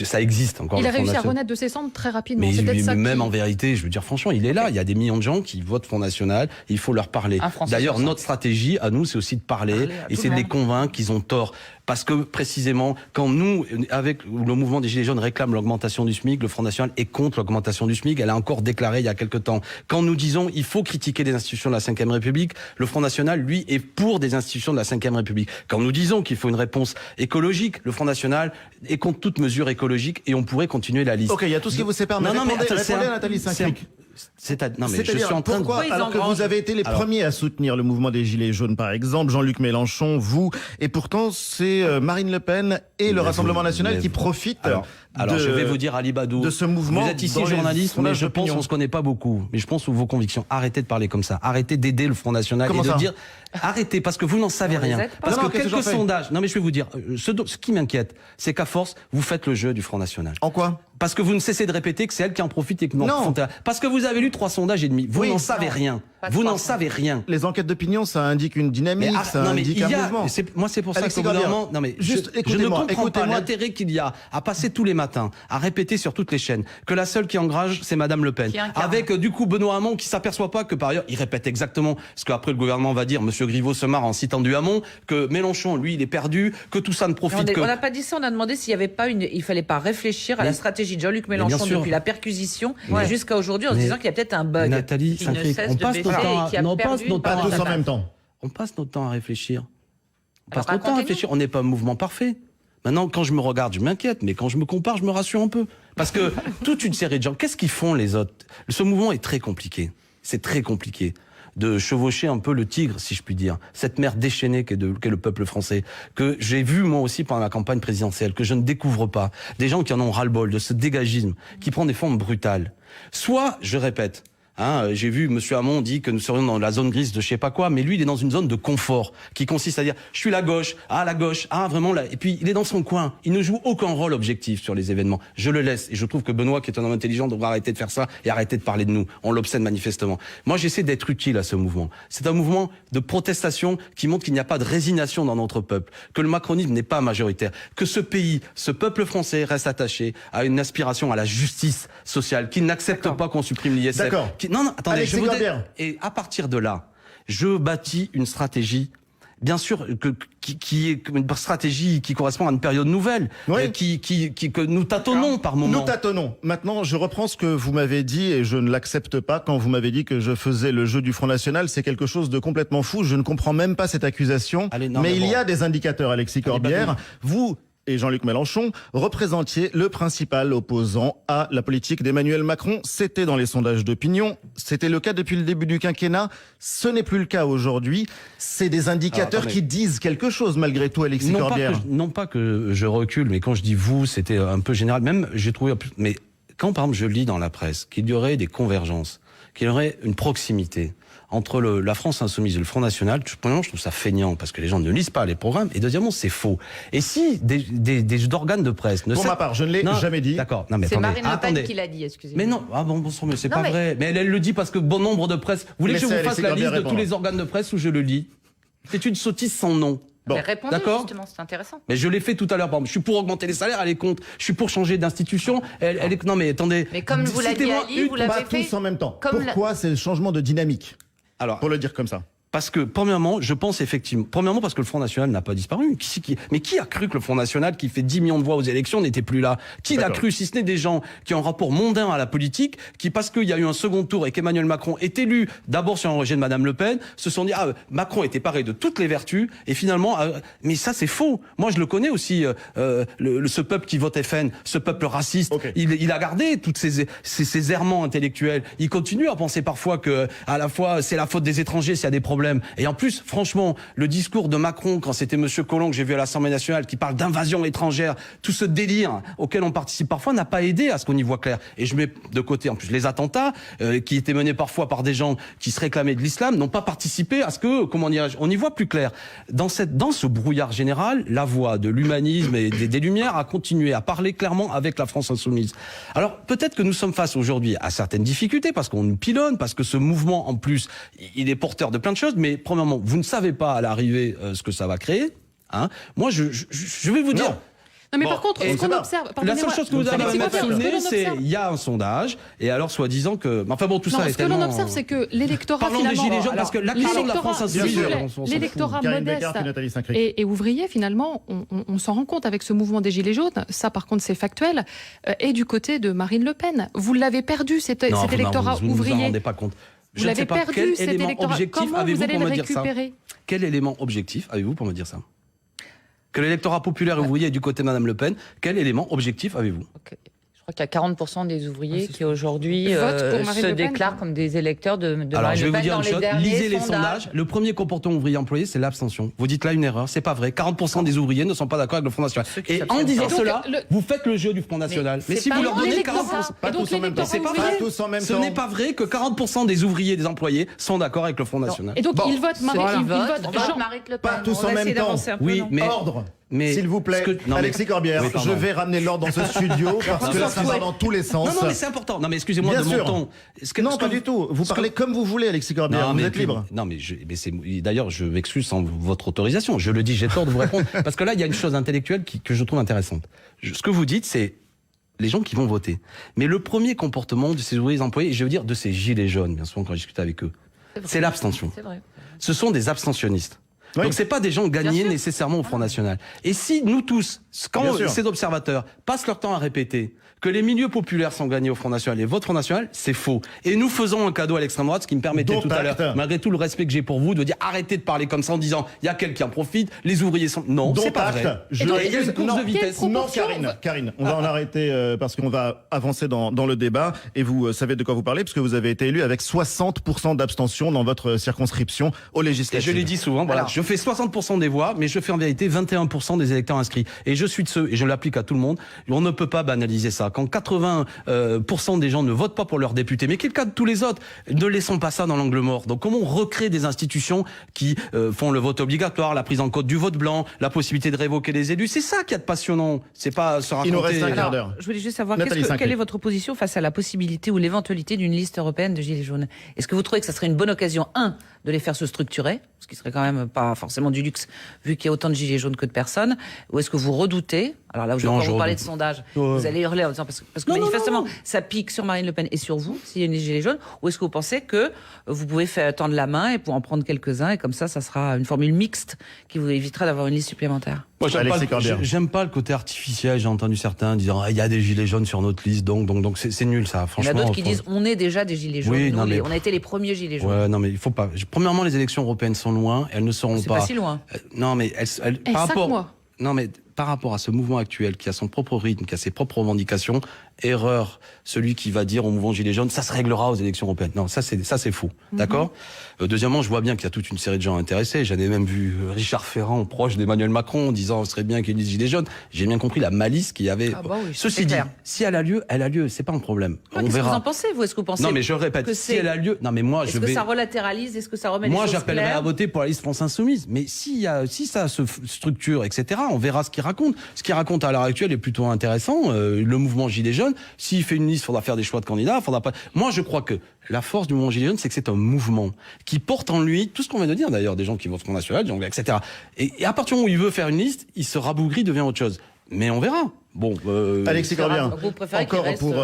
Ça existe encore. Il le a Front réussi à National. renaître de ses cendres très rapidement. Mais C'est peut-être ça même qui- en vérité, je veux dire franchement, il est là. Il y a des millions de gens qui votent Front National. Il faut leur parler. Un Français D'ailleurs, sur notre stratégie à nous, c'est aussi de parler à et tout c'est le de les monde. convaincre qu'ils ont tort. Parce que précisément, quand nous, avec le mouvement des Gilets jaunes, réclame l'augmentation du SMIC, le Front National est contre l'augmentation du SMIC. Elle a encore déclaré il y a quelque temps. Quand nous disons il faut critiquer les institutions de la Ve République, le Front National, lui, est pour des institutions de la Ve République. Quand nous disons qu'il faut une réponse écologique, le Front National est contre toute mesure écologique et on pourrait continuer la liste. Ok, il y a tout ce qui vous sépare. Mais Non, non, mais répondez, attends, c'est répondez un- à Nathalie c'est un- Saint-Cric. Non, mais je C'est-à-dire, suis en train de... pourquoi, ils alors que engrangent- vous avez été les Alors- premiers à soutenir le mouvement des Gilets jaunes, par exemple, Jean-Luc Mélenchon, vous, et pourtant c'est Marine Le Pen et le Mais Rassemblement vous- national mais qui vous- profitent Alors, de- je vais vous dire, Ali Badou, de ce mouvement vous êtes ici dans les journaliste, mais sondages je pense d'opinion. qu'on se connaît pas beaucoup. Mais je pense que vos convictions, arrêtez de parler comme ça. Arrêtez d'aider le Front National Comment et de ça dire, arrêtez, parce que vous n'en savez On les rien. aide pas. Parce Non, non, que qu'est-ce que quelques j'en fais sondages, non mais je vais vous dire, ce qui m'inquiète, c'est qu'à force, vous faites le jeu du Front National. En quoi? Parce que vous ne cessez de répéter que c'est elle qui en profite et que Non. Parce que vous avez lu 3 sondages et demi. Vous Oui. n'en savez rien. Pas de Vous n'en 300. savez rien. Les enquêtes d'opinion, ça indique une dynamique, ça non, mais indique il un y a, mouvement. moi c'est pour ça Alexis qu'au bout d'un Corbière, moment, non mais juste je ne écoutez-moi, comprends pas écoutez-moi. l'intérêt qu'il y a à passer tous les matins, à répéter sur toutes les chaînes que la seule qui engage c'est Madame Le Pen, Qui incarne. avec du coup Benoît Hamon qui s'aperçoit pas que par ailleurs il répète exactement ce qu'après le gouvernement va dire. Monsieur Griveaux se marre en citant du Hamon, que Mélenchon lui il est perdu, que tout ça ne Mais profite que. on n'a pas dit ça, on a demandé s'il y avait pas il fallait pas réfléchir à Mais- la stratégie de Jean-Luc bien Mélenchon sûr. depuis la perquisition Mais- jusqu'à aujourd'hui en se mais- disant qu'il y a peut-être un bug. Nathalie qui ne Saint-Cric, cesse on de passe baisser notre temps et qui a on passe perdu notre Pas temps par tous en la même temps. On passe notre temps à réfléchir. On Alors, passe notre temps à racontez-nous. réfléchir. On n'est pas un mouvement parfait. Maintenant, quand je me regarde, je m'inquiète, mais quand je me compare, je me rassure un peu. Parce que toute une série de gens, qu'est-ce qu'ils font les autres? Ce mouvement est très compliqué. C'est très compliqué de chevaucher un peu le tigre, si je puis dire. Cette mer déchaînée qu'est le peuple français, que j'ai vu moi aussi pendant la campagne présidentielle, que je ne découvre pas. Des gens qui en ont ras-le-bol de ce dégagisme, qui prend des formes brutales. Soit, je répète, j'ai vu Monsieur Hamon dit que nous serions dans la zone grise de je sais pas quoi, mais lui il est dans une zone de confort qui consiste à dire je suis la gauche, vraiment là. Et puis il est dans son coin, il ne joue aucun rôle objectif sur les événements. Je le laisse et je trouve que Benoît, qui est un homme intelligent, devrait arrêter de faire ça et arrêter de parler de nous. On l'obsède manifestement. Moi j'essaie d'être utile à ce mouvement. C'est un mouvement de protestation qui montre qu'il n'y a pas de résignation dans notre peuple, que le macronisme n'est pas majoritaire, que ce pays, ce peuple français reste attaché à une aspiration à la justice sociale, qu'il n'accepte pas qu'on supprime l'ISF. D'accord. Non, attendez, Alexis je vous dis, Corbière. et à partir de là, je bâtis une stratégie, bien sûr, qui est une stratégie qui correspond à une période nouvelle, Oui. que nous tâtonnons par moment. Nous tâtonnons. Maintenant, je reprends ce que vous m'avez dit et je ne l'accepte pas quand vous m'avez dit que je faisais le jeu du Front National. C'est quelque chose de complètement fou. Je ne comprends même pas cette accusation. Allez, non, mais mais il bon. y a des indicateurs, Alexis Corbière. Badou. Vous et Jean-Luc Mélenchon représentiez le principal opposant à la politique d'Emmanuel Macron. C'était dans les sondages d'opinion. C'était le cas depuis le début du quinquennat. Ce n'est plus le cas aujourd'hui. C'est des indicateurs attendez. qui disent quelque chose malgré tout, Alexis Corbière. Non pas que je recule, mais quand je dis vous, c'était un peu général. Même, j'ai trouvé... Mais quand, par exemple, je lis dans la presse qu'il y aurait des convergences, qu'il y aurait une proximité entre la France insoumise et le Front National, premièrement, je trouve ça feignant, parce que les gens ne lisent pas les programmes, et deuxièmement, c'est faux. Et si des organes de presse... Pour ma part, je ne l'ai jamais dit. D'accord, non mais C'est attendez. Marine Le Pen attendez. qui l'a dit, excusez-moi. Mais non, bon sang, mais c'est Non, pas mais- vrai. Mais elle le dit parce que bon nombre de presse... Vous voulez que je Laissez vous fasse Alexis la Corbière liste de tous répondre. les organes de presse où je le lis? C'est une sottise sans nom. Bon, Mais répondez d'accord. justement, c'est intéressant. Mais je l'ai fait tout à l'heure. Par exemple, je suis pour augmenter les salaires, elle est contre. Je suis pour changer d'institution. Elle est... Non mais attendez. Mais comme vous l'a dit Citez-moi Ali, une- vous l'avez Pas fait tous en même temps. comme Pourquoi c'est le changement de dynamique? Alors, Pour le dire comme ça. parce que, premièrement, je pense effectivement... Premièrement, parce que le Front National n'a pas disparu. Mais qui a cru que le Front National, qui fait 10 millions de voix aux élections, n'était plus là? Qui l'a D'accord. cru, si ce n'est des gens qui ont un rapport mondain à la politique, qui, parce qu'il y a eu un second tour et qu'Emmanuel Macron est élu d'abord sur un rejet de Madame Le Pen, se sont dit, Macron était paré de toutes les vertus, et finalement... mais ça, c'est faux. Moi, je le connais aussi, ce peuple qui vote FN, ce peuple raciste. Ok. Il a gardé toutes ces errements intellectuels. Il continue à penser parfois que, à la fois, c'est la faute des étrangers s'il y a des problèmes problème. Et en plus, franchement, le discours de Macron, quand c'était Monsieur Collomb, que j'ai vu à l'Assemblée nationale, qui parle d'invasion étrangère, tout ce délire auquel on participe parfois, n'a pas aidé à ce qu'on y voit clair. Et je mets de côté, en plus, les attentats, qui étaient menés parfois par des gens qui se réclamaient de l'islam, n'ont pas participé à ce que, comment dirais-je, on y voit plus clair. Dans ce brouillard général, la voix de l'humanisme et des Lumières a continué à parler clairement avec la France insoumise. Alors, peut-être que nous sommes face aujourd'hui à certaines difficultés, parce qu'on nous pilonne, parce que ce mouvement, en plus, il est porteur de plein de choses, mais premièrement, vous ne savez pas à l'arrivée ce que ça va créer. Hein. Moi, je vais vous dire... Non mais par contre, ce qu'on observe... La seule chose que vous avez à mettre sous le nez, c'est il y a un sondage, et alors soi-disant que... Enfin bon, tout ça est tellement... Ce que l'on observe, c'est que l'électorat finalement... Parlons des Gilets jaunes, parce que la question de la France insoumise... L'électorat modeste et ouvrier, finalement, on s'en rend compte avec ce mouvement des Gilets jaunes, ça par contre c'est factuel, est du côté de Marine Le Pen. Vous l'avez perdu, cet électorat ouvrier. Vous ne vous en rendez pas compte. Vous l'avez perdu, cet électorat. Comment vous allez le récupérer? Quel élément objectif avez-vous pour me dire ça? Que l'électorat populaire et ouvrier est du côté de Madame Le Pen, quel élément objectif avez-vous? Je crois qu'il y a 40% des ouvriers qui aujourd'hui se déclarent comme des électeurs de Alors, Marine je vais Le Pen. vous dire une chose, lisez les sondages. Le premier comportement ouvrier employé, c'est l'abstention. Vous dites là une erreur, c'est pas vrai. 40% des ouvriers ne sont pas d'accord avec le Front National. Et en disant cela, vous faites le jeu du Front National. Mais si vous leur donnez 40%, pas tous en même temps. C'est pas vrai. Ce n'est pas vrai que 40% des ouvriers et des employés sont d'accord avec le Front National. Et donc ils votent Marine Le Pen. Pas tous en même temps. Oui, mais ordre. S'il vous plaît, Alexis Corbière, je vais ramener l'ordre dans ce studio parce que là, ça va dans tous les sens. Non, mais c'est important. Non, mais excusez-moi de mon ton. Non, pas du tout. Vous parlez comme vous voulez, Alexis Corbière. Vous êtes libre. Non, mais d'ailleurs, je m'excuse sans votre autorisation. Je le dis, j'ai tort de vous répondre. Parce que là, il y a une chose intellectuelle que je trouve intéressante. Ce que vous dites, c'est les gens qui vont voter. Mais le premier comportement de ces ouvriers employés, je veux dire de ces gilets jaunes, bien souvent quand je discute avec eux, c'est l'abstention. C'est vrai. Ce sont des abstentionnistes. Oui. Donc c'est pas des gens gagnés nécessairement au Front National. Et si nous tous, quand ces observateurs passent leur temps à répéter que les milieux populaires sont gagnés au Front National et votre Front National, c'est faux. Et nous faisons un cadeau à l'extrême droite, ce qui me permettait tout à l'heure, malgré tout le respect que j'ai pour vous, de dire arrêtez de parler comme ça en disant il y a quelqu'un qui en profite, les ouvriers sont... Non, c'est pas vrai. Il y a une course de vitesse. Non, Karine, on va en arrêter parce qu'on va avancer dans le débat et vous savez de quoi vous parlez parce que vous avez été élu avec 60% d'abstention dans votre circonscription aux législatives. Et je l'ai dit souvent, voilà, je fais 60% des voix, mais je fais en vérité 21% des électeurs inscrits. Et je suis de ceux, et je l'applique à tout le monde, on ne peut pas banaliser ça. Quand 80% des gens ne votent pas pour leurs députés, mais quel cas de tous les autres, ne laissons pas ça dans l'angle mort. Donc comment on recrée des institutions qui font le vote obligatoire, la prise en compte du vote blanc, la possibilité de révoquer les élus, c'est ça qui est passionnant. C'est pas se raconter... Il nous reste un quart d'heure. Je voulais juste savoir quelle est votre position face à la possibilité ou l'éventualité d'une liste européenne de Gilets jaunes? Est-ce que vous trouvez que ça serait une bonne occasion, de les faire se structurer, ce qui serait quand même pas forcément du luxe, vu qu'il y a autant de Gilets jaunes que de personnes, ou est-ce que vous redoutez, alors là où je vais vous parler de sondage, vous allez hurler en disant, parce que manifestement, ça pique sur Marine Le Pen et sur vous, s'il y a une Gilets jaunes, ou est-ce que vous pensez que vous pouvez tendre la main et pour en prendre quelques-uns, et comme ça sera une formule mixte qui vous évitera d'avoir une liste supplémentaire? Moi, j'aime pas le côté artificiel. J'ai entendu certains disant il y a des gilets jaunes sur notre liste, donc c'est nul ça. Franchement, il y en a d'autres qui disent on est déjà des gilets jaunes. Oui, on a été les premiers gilets jaunes. Ouais, non mais il faut pas. Premièrement, les élections européennes sont loin, elles ne seront pas. C'est pas si loin. Non mais elles par rapport. Non mais par rapport à ce mouvement actuel qui a son propre rythme, qui a ses propres revendications, erreur, celui qui va dire au mouvement Gilets jaunes, ça se réglera aux élections européennes. Non, ça c'est faux. D'accord. Deuxièmement, je vois bien qu'il y a toute une série de gens intéressés. J'en ai même vu Richard Ferrand, proche d'Emmanuel Macron, disant ce serait bien qu'il y ait des Gilets jaunes. J'ai bien compris la malice qu'il y avait. Ceci dit, si elle a lieu, c'est pas un problème. On verra. Qu'est-ce que vous en pensez, vous? Est-ce que vous pensez? Non, mais je répète, si elle a lieu, non mais moi je vais. Est-ce que ça relatéralise? Est-ce que ça remet les choses claires? Moi, j'appellerais à voter pour la liste France Insoumise. Mais si ça se structure, etc., on verra ce qu'il raconte. Ce qu'il raconte à l'heure actuelle est plutôt intéressant. Le mouvement Gilets jaunes, s'il fait une liste, il faudra faire des choix de candidats. Faudra pas. Moi, je crois que la force du mouvement Gilets jaunes, c'est que c'est un mouvement qui porte en lui tout ce qu'on vient de dire d'ailleurs, des gens qui votent Front National, etc. Et à partir du moment où il veut faire une liste, il se rabougrit, devient autre chose. Mais on verra. Bon, Alexis Corbière, encore pour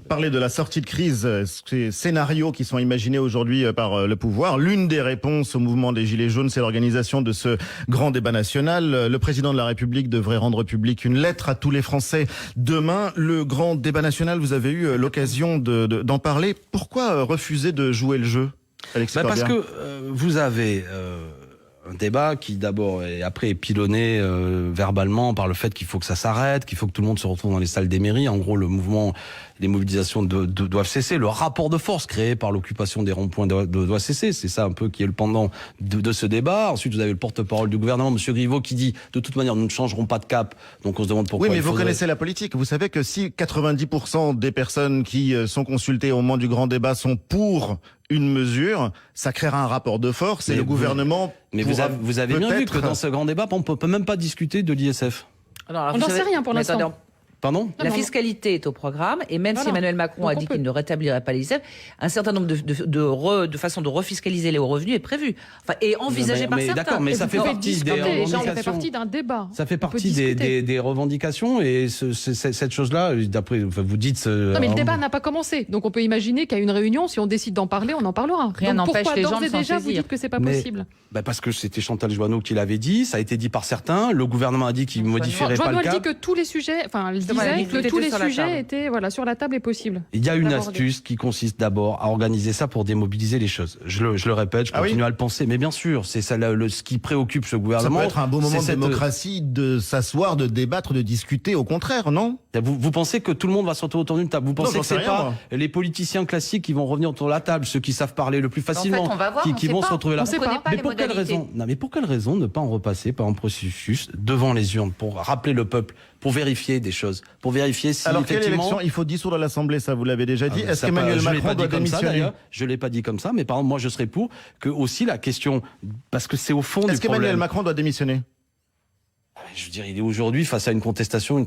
parler de la sortie de crise, ces scénarios qui sont imaginés aujourd'hui par le pouvoir. L'une des réponses au mouvement des Gilets jaunes, c'est l'organisation de ce grand débat national. Le président de la République devrait rendre public une lettre à tous les Français demain. Le grand débat national, vous avez eu l'occasion d'en parler. Pourquoi refuser de jouer le jeu, Alexis Corbière ? Parce que vous avez... un débat qui d'abord et après est pilonné verbalement par le fait qu'il faut que ça s'arrête, qu'il faut que tout le monde se retrouve dans les salles des mairies. En gros, le mouvement les mobilisations doivent cesser. Le rapport de force créé par l'occupation des ronds-points doit cesser. C'est ça un peu qui est le pendant de ce débat. Ensuite, vous avez le porte-parole du gouvernement, M. Griveaux, qui dit de toute manière, nous ne changerons pas de cap. Donc on se demande pourquoi. Oui, mais vous connaissez la politique. Vous savez que si 90% des personnes qui sont consultées au moment du grand débat sont pour une mesure, ça créera un rapport de force et le gouvernement. Mais vous avez bien vu que dans ce grand débat, on peut même pas discuter de l'ISF. Alors, On n'en sait rien pour l'instant. Pardon ? La fiscalité est au programme et même si Emmanuel Macron a dit qu'il ne rétablirait pas l'ISF, un certain nombre de façons de refiscaliser les hauts revenus est prévu. Enfin, et envisagé par certains. D'accord, mais ça fait partie des revendications. Ça fait partie d'un débat. Ça fait partie des revendications et cette chose-là, d'après vous dites. Non, mais le débat n'a pas commencé, donc on peut imaginer qu'à une réunion, si on décide d'en parler, on en parlera. Rien n'empêche les gens de s'en déjà saisir. Vous dites que c'est pas possible. Parce que c'était Chantal Joanneau qui l'avait dit, ça a été dit par certains. Le gouvernement a dit qu'il modifierait pas le Joanneau cap. dit que tous les sujets, enfin, elle disait que tous les sujets étaient sur la table et possibles. Il y a une astuce qui consiste d'abord à organiser ça pour démobiliser les choses. Je le répète, je continue à le penser, mais bien sûr, c'est ça ce qui préoccupe ce gouvernement. Ça peut être un beau moment de démocratie de s'asseoir, de débattre, de discuter. Au contraire, non ? Vous pensez que tout le monde va sauter autour d'une table ? Vous pensez que c'est pas les politiciens classiques qui vont revenir autour de la table, ceux qui savent parler le plus facilement, en fait, on va voir, qui vont se retrouver là. Mais pour quelle raison ? Non, mais pour quelle raison ne pas en repasser par un processus devant les urnes pour rappeler le peuple, pour vérifier des choses, pour vérifier si alors effectivement. Quelle élection ? Il faut dissoudre l'Assemblée, ça vous l'avez déjà dit. Est-ce Ça qu'Emmanuel Macron doit démissionner ? Je l'ai pas dit comme ça, mais par exemple, moi je serais pour que aussi la question, parce que c'est au fond du problème. Est-ce qu'Emmanuel Macron doit démissionner ? Je veux dire, il est aujourd'hui face à une protestation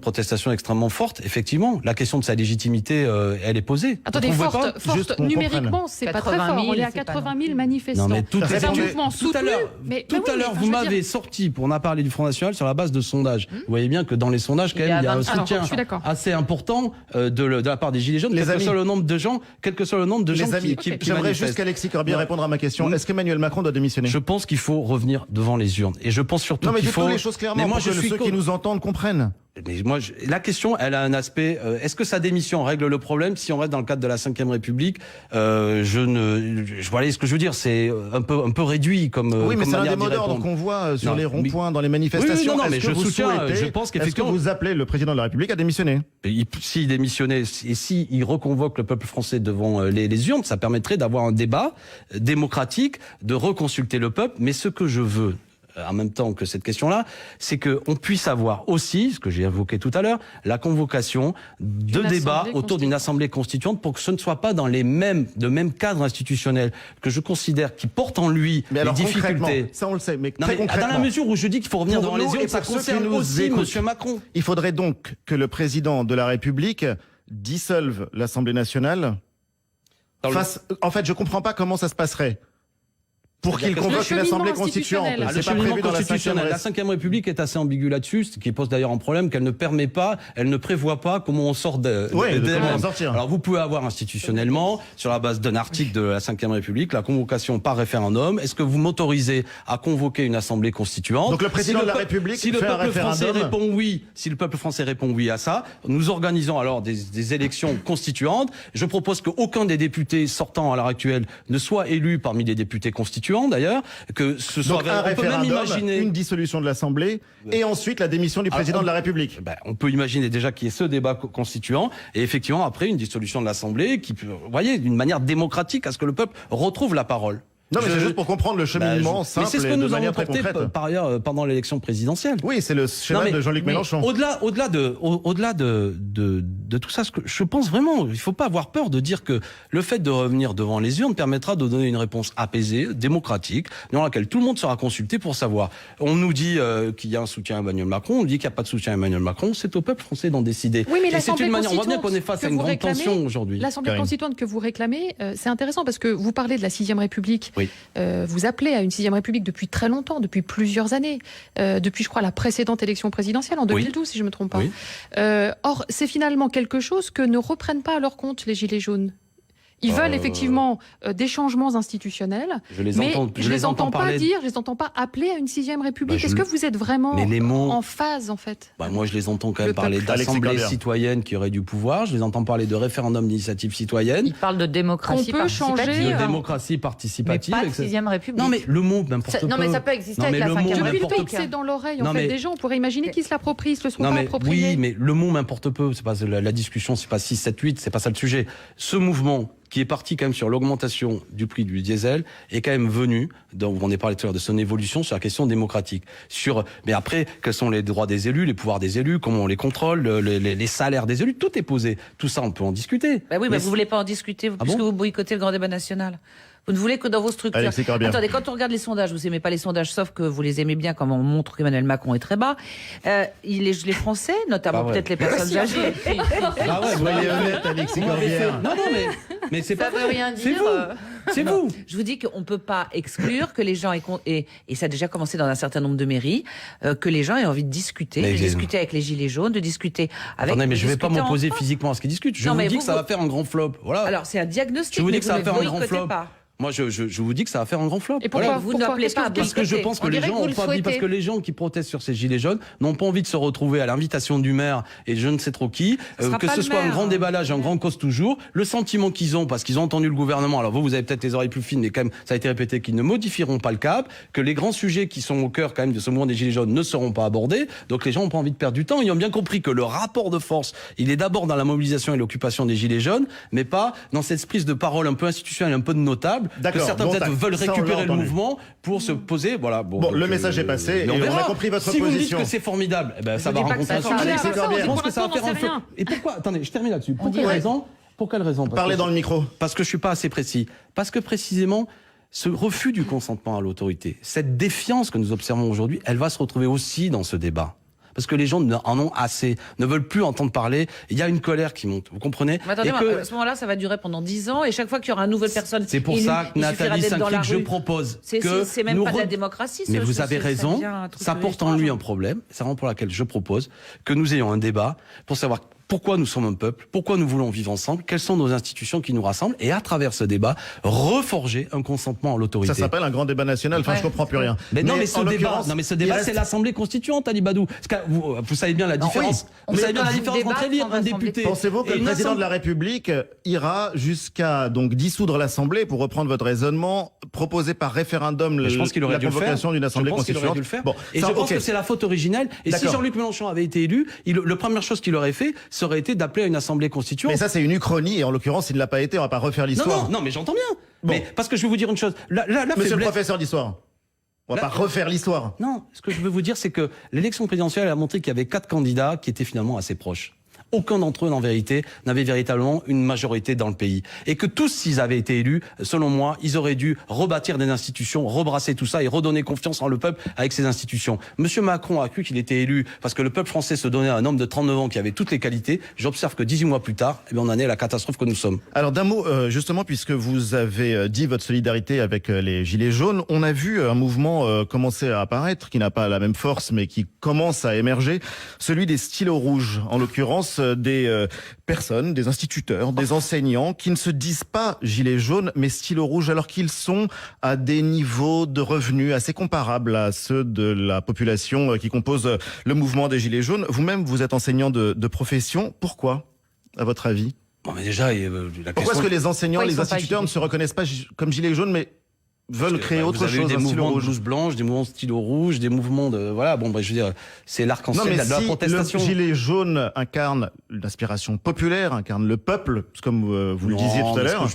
extrêmement forte. Effectivement, la question de sa légitimité, elle est posée. Attendez, forte numériquement, c'est pas très fort. On est à 80 000 manifestants. Non, mais c'est un mouvement soutenu. Tout à l'heure, vous m'avez sorti, on a parlé du Front National sur la base de sondages. Vous voyez bien que dans les sondages, quand même, il y a un soutien assez important de la part des Gilets jaunes, quel que soit le nombre de gens qui J'aimerais juste qu'Alexis Corbière réponde à ma question. Est-ce qu'Emmanuel Macron doit démissionner ? Je pense qu'il faut revenir devant les urnes. Et je pense surtout qu'il faut... Non, mais dites-nous les choses clairement pour que ceux qui nous entendent comprennent. Mais moi, la question, elle a un aspect. Est-ce que sa démission règle le problème si on reste dans le cadre de la Ve République Voilà ce que je veux dire. C'est un peu réduit comme. Oui, mais comme c'est un manière des mots d'y d'ordre répondre. qu'on voit sur les ronds-points, dans les manifestations. Oui, mais je soutiens. Je pense qu'effectivement, est-ce que vous appelez le président de la République à démissionner ? S'il démissionnait et s'il reconvoque le peuple français devant les urnes, ça permettrait d'avoir un débat démocratique, de reconsulter le peuple. Mais ce que je veux, en même temps que cette question-là, c'est qu'on puisse avoir aussi, ce que j'ai évoqué tout à l'heure, la convocation de débats autour d'une assemblée constituante pour que ce ne soit pas dans le même cadre institutionnel que je considère qui porte en lui les difficultés. Ça on le sait, mais dans la mesure où je dis qu'il faut revenir devant les urnes, ça concerne aussi M. Macron. Il faudrait donc que le président de la République dissolve l'Assemblée nationale. En fait, je comprends pas comment ça se passerait. Pour qu'il convoque une assemblée constituante. Le cheminement constitutionnel. La Ve République est assez ambiguë là-dessus, ce qui pose d'ailleurs un problème qu'elle ne prévoit pas comment on sort comment sortir. Alors vous pouvez avoir institutionnellement, sur la base d'un article de la Ve République, la convocation par référendum. Est-ce que vous m'autorisez à convoquer une assemblée constituante ? Donc le président de la République si le peuple français répond oui, si le peuple français répond oui à ça, nous organisons alors des élections constituantes. Je propose qu'aucun des députés sortants à l'heure actuelle ne soit élu parmi les députés constituants. D'ailleurs, que ce soit on peut même imaginer une dissolution de l'Assemblée et ensuite la démission du président de la République. On peut imaginer déjà qu'il y ait ce débat constituant et effectivement après une dissolution de l'Assemblée qui, vous voyez, d'une manière démocratique à ce que le peuple retrouve la parole. Non, mais c'est juste pour comprendre le cheminement simple mais c'est ce que nous avons porté par ailleurs pendant l'élection présidentielle. Oui, c'est le schéma de Jean-Luc Mélenchon. Au-delà de tout ça, je pense vraiment, il faut pas avoir peur de dire que le fait de revenir devant les urnes permettra de donner une réponse apaisée, démocratique, dans laquelle tout le monde sera consulté pour savoir. On nous dit qu'il y a un soutien à Emmanuel Macron, on dit qu'il n'y a pas de soutien à Emmanuel Macron, c'est au peuple français d'en décider. Oui, mais c'est une manière, on voit bien qu'on est face à une grande tension aujourd'hui. L'Assemblée constituante que vous réclamez, c'est intéressant parce que vous parlez de la 6e République. Oui. Vous appelez à une 6e République depuis très longtemps, depuis plusieurs années, depuis, je crois, la précédente élection présidentielle en 2012, si je ne me trompe pas. Oui. Or, c'est finalement quelque chose que ne reprennent pas à leur compte les Gilets jaunes. Ils veulent effectivement des changements institutionnels, mais je les entends pas dire, je les entends pas appeler à une 6e République. Est-ce que vous êtes vraiment en phase, en fait? Moi, je les entends quand même parler d'assemblée citoyenne qui aurait du pouvoir. Je les entends parler de référendum d'initiative citoyenne. Ils parlent de démocratie participative. De démocratie participative. Mais pas de 6e République. Non, mais le mot, n'importe quoi. Non, mais ça peut exister avec la 5e Depuis République. le temps que c'est dans l'oreille, en fait, des gens, on pourrait imaginer qu'ils se l'approprient, se le sont pas appropriés. Oui, mais le mot m'importe peu. C'est pas la discussion, c'est pas 6, 7, 8, c'est pas ça le sujet. Ce mouvement qui est parti quand même sur l'augmentation du prix du diesel est quand même venu, on est parlé tout à l'heure de son évolution sur la question démocratique. Mais après, quels sont les droits des élus, les pouvoirs des élus, comment on les contrôle, les salaires des élus, tout est posé. Tout ça, on peut en discuter. Bah oui, mais vous voulez pas en discuter, puisque vous boycottez le grand débat national. Vous ne voulez que dans vos structures. Attendez, quand on regarde les sondages, vous n'aimez pas les sondages, sauf que vous les aimez bien, comme on montre qu'Emmanuel Macron est très bas. Les Français, notamment peut-être les personnes âgées. Soyez honnête, Alexis Corbière. Non, mais c'est pas ça veut rien dire. C'est vous. Je vous dis qu'on ne peut pas exclure que les gens et ça a déjà commencé dans un certain nombre de mairies, que les gens aient envie de discuter, discuter avec les gilets jaunes, de discuter avec. Attendez, mais je ne vais pas m'opposer physiquement à ce qu'ils discutent. Je vous dis que ça va faire un grand flop. Voilà. Alors c'est un diagnostic. Je vous dis que ça va faire un grand flop. Pas. Moi, je vous dis que ça va faire un grand flop. Et pourquoi vous n'appelez pas parce que je pense que les gens ont pas envie, parce que les gens qui protestent sur ces gilets jaunes n'ont pas envie de se retrouver à l'invitation du maire et je ne sais trop qui, que ce soit un grand déballage, un grand cause toujours. Le sentiment qu'ils ont, parce qu'ils ont entendu le gouvernement. Alors vous avez peut-être les oreilles plus fines, mais quand même, ça a été répété qu'ils ne modifieront pas le cap, que les grands sujets qui sont au cœur quand même de ce mouvement des gilets jaunes ne seront pas abordés. Donc les gens n'ont pas envie de perdre du temps. Ils ont bien compris que le rapport de force, il est d'abord dans la mobilisation et l'occupation des gilets jaunes, mais pas dans cette prise de parole un peu institutionnelle, un peu de notable, que certains peut-être veulent récupérer le mouvement pour se poser. Voilà. Bon, le message est passé et on a compris votre position. Si vous me dites que c'est formidable, ça va rencontrer un succès. Je pense que ça va faire un flop. Et pourquoi? Attendez, je termine là-dessus. Pour quelle raison? Parlez dans le micro. Parce que je suis pas assez précis. Parce que précisément, ce refus du consentement à l'autorité, cette défiance que nous observons aujourd'hui, elle va se retrouver aussi dans ce débat. Parce que les gens en ont assez, ne veulent plus entendre parler. Il y a une colère qui monte, vous comprenez? Mais attendez, à ce moment-là, ça va durer pendant 10 ans, et chaque fois qu'il y aura une nouvelle personne... C'est pour ça que Nathalie Saint-Cric, je propose que... C'est même pas de la démocratie. Mais vous avez raison, ça porte en lui un problème, c'est vraiment pour laquelle je propose que nous ayons un débat pour savoir pourquoi nous sommes un peuple, pourquoi nous voulons vivre ensemble, quelles sont nos institutions qui nous rassemblent, et à travers ce débat, reforger un consentement à l'autorité. Ça s'appelle un grand débat national, enfin je comprends plus rien. Mais ce débat, c'est l'Assemblée constituante, Ali Badou. Vous savez bien la différence. Vous savez bien la différence entre élire un député. Pensez-vous que le président de la République ira jusqu'à donc dissoudre l'Assemblée, pour reprendre votre raisonnement, proposer par référendum la convocation d'une Assemblée constituante? Bon, et je pense que c'est la faute originelle. Et si Jean-Luc Mélenchon avait été élu, la première chose qu'il aurait fait, ça aurait été d'appeler à une assemblée constituante. Mais ça, c'est une uchronie, et en l'occurrence, il ne l'a pas été, on va pas refaire l'histoire. Non, mais j'entends bien. Bon. Mais parce que je vais vous dire une chose. Monsieur le professeur d'histoire, on va pas refaire l'histoire. Non, ce que je veux vous dire, c'est que l'élection présidentielle a montré qu'il y avait 4 candidats qui étaient finalement assez proches. Aucun d'entre eux, en vérité, n'avait véritablement une majorité dans le pays. Et que tous, s'ils avaient été élus, selon moi, ils auraient dû rebâtir des institutions, rebrasser tout ça et redonner confiance en le peuple avec ces institutions. Monsieur Macron a cru qu'il était élu parce que le peuple français se donnait à un homme de 39 ans qui avait toutes les qualités. J'observe que 18 mois plus tard, on en est à la catastrophe que nous sommes. Alors d'un mot, justement, puisque vous avez dit votre solidarité avec les Gilets jaunes, on a vu un mouvement commencer à apparaître, qui n'a pas la même force, mais qui commence à émerger, celui des stylos rouges, en l'occurrence des personnes, des instituteurs, des enseignants qui ne se disent pas gilets jaunes mais stylos rouges, alors qu'ils sont à des niveaux de revenus assez comparables à ceux de la population qui compose le mouvement des gilets jaunes. Vous-même, vous êtes enseignant de profession. Pourquoi, à votre avis? Bon, mais déjà, pourquoi est-ce que les enseignants, les instituteurs ne se reconnaissent pas comme gilets jaunes mais veulent créer autre chose? Des mouvements de blouse blanche, des mouvements de stylo rouge, des mouvements de... Voilà, bon, je veux dire, c'est l'arc-en-ciel de la protestation. Le gilet jaune incarne l'inspiration populaire, incarne le peuple, comme vous le disiez tout à l'heure,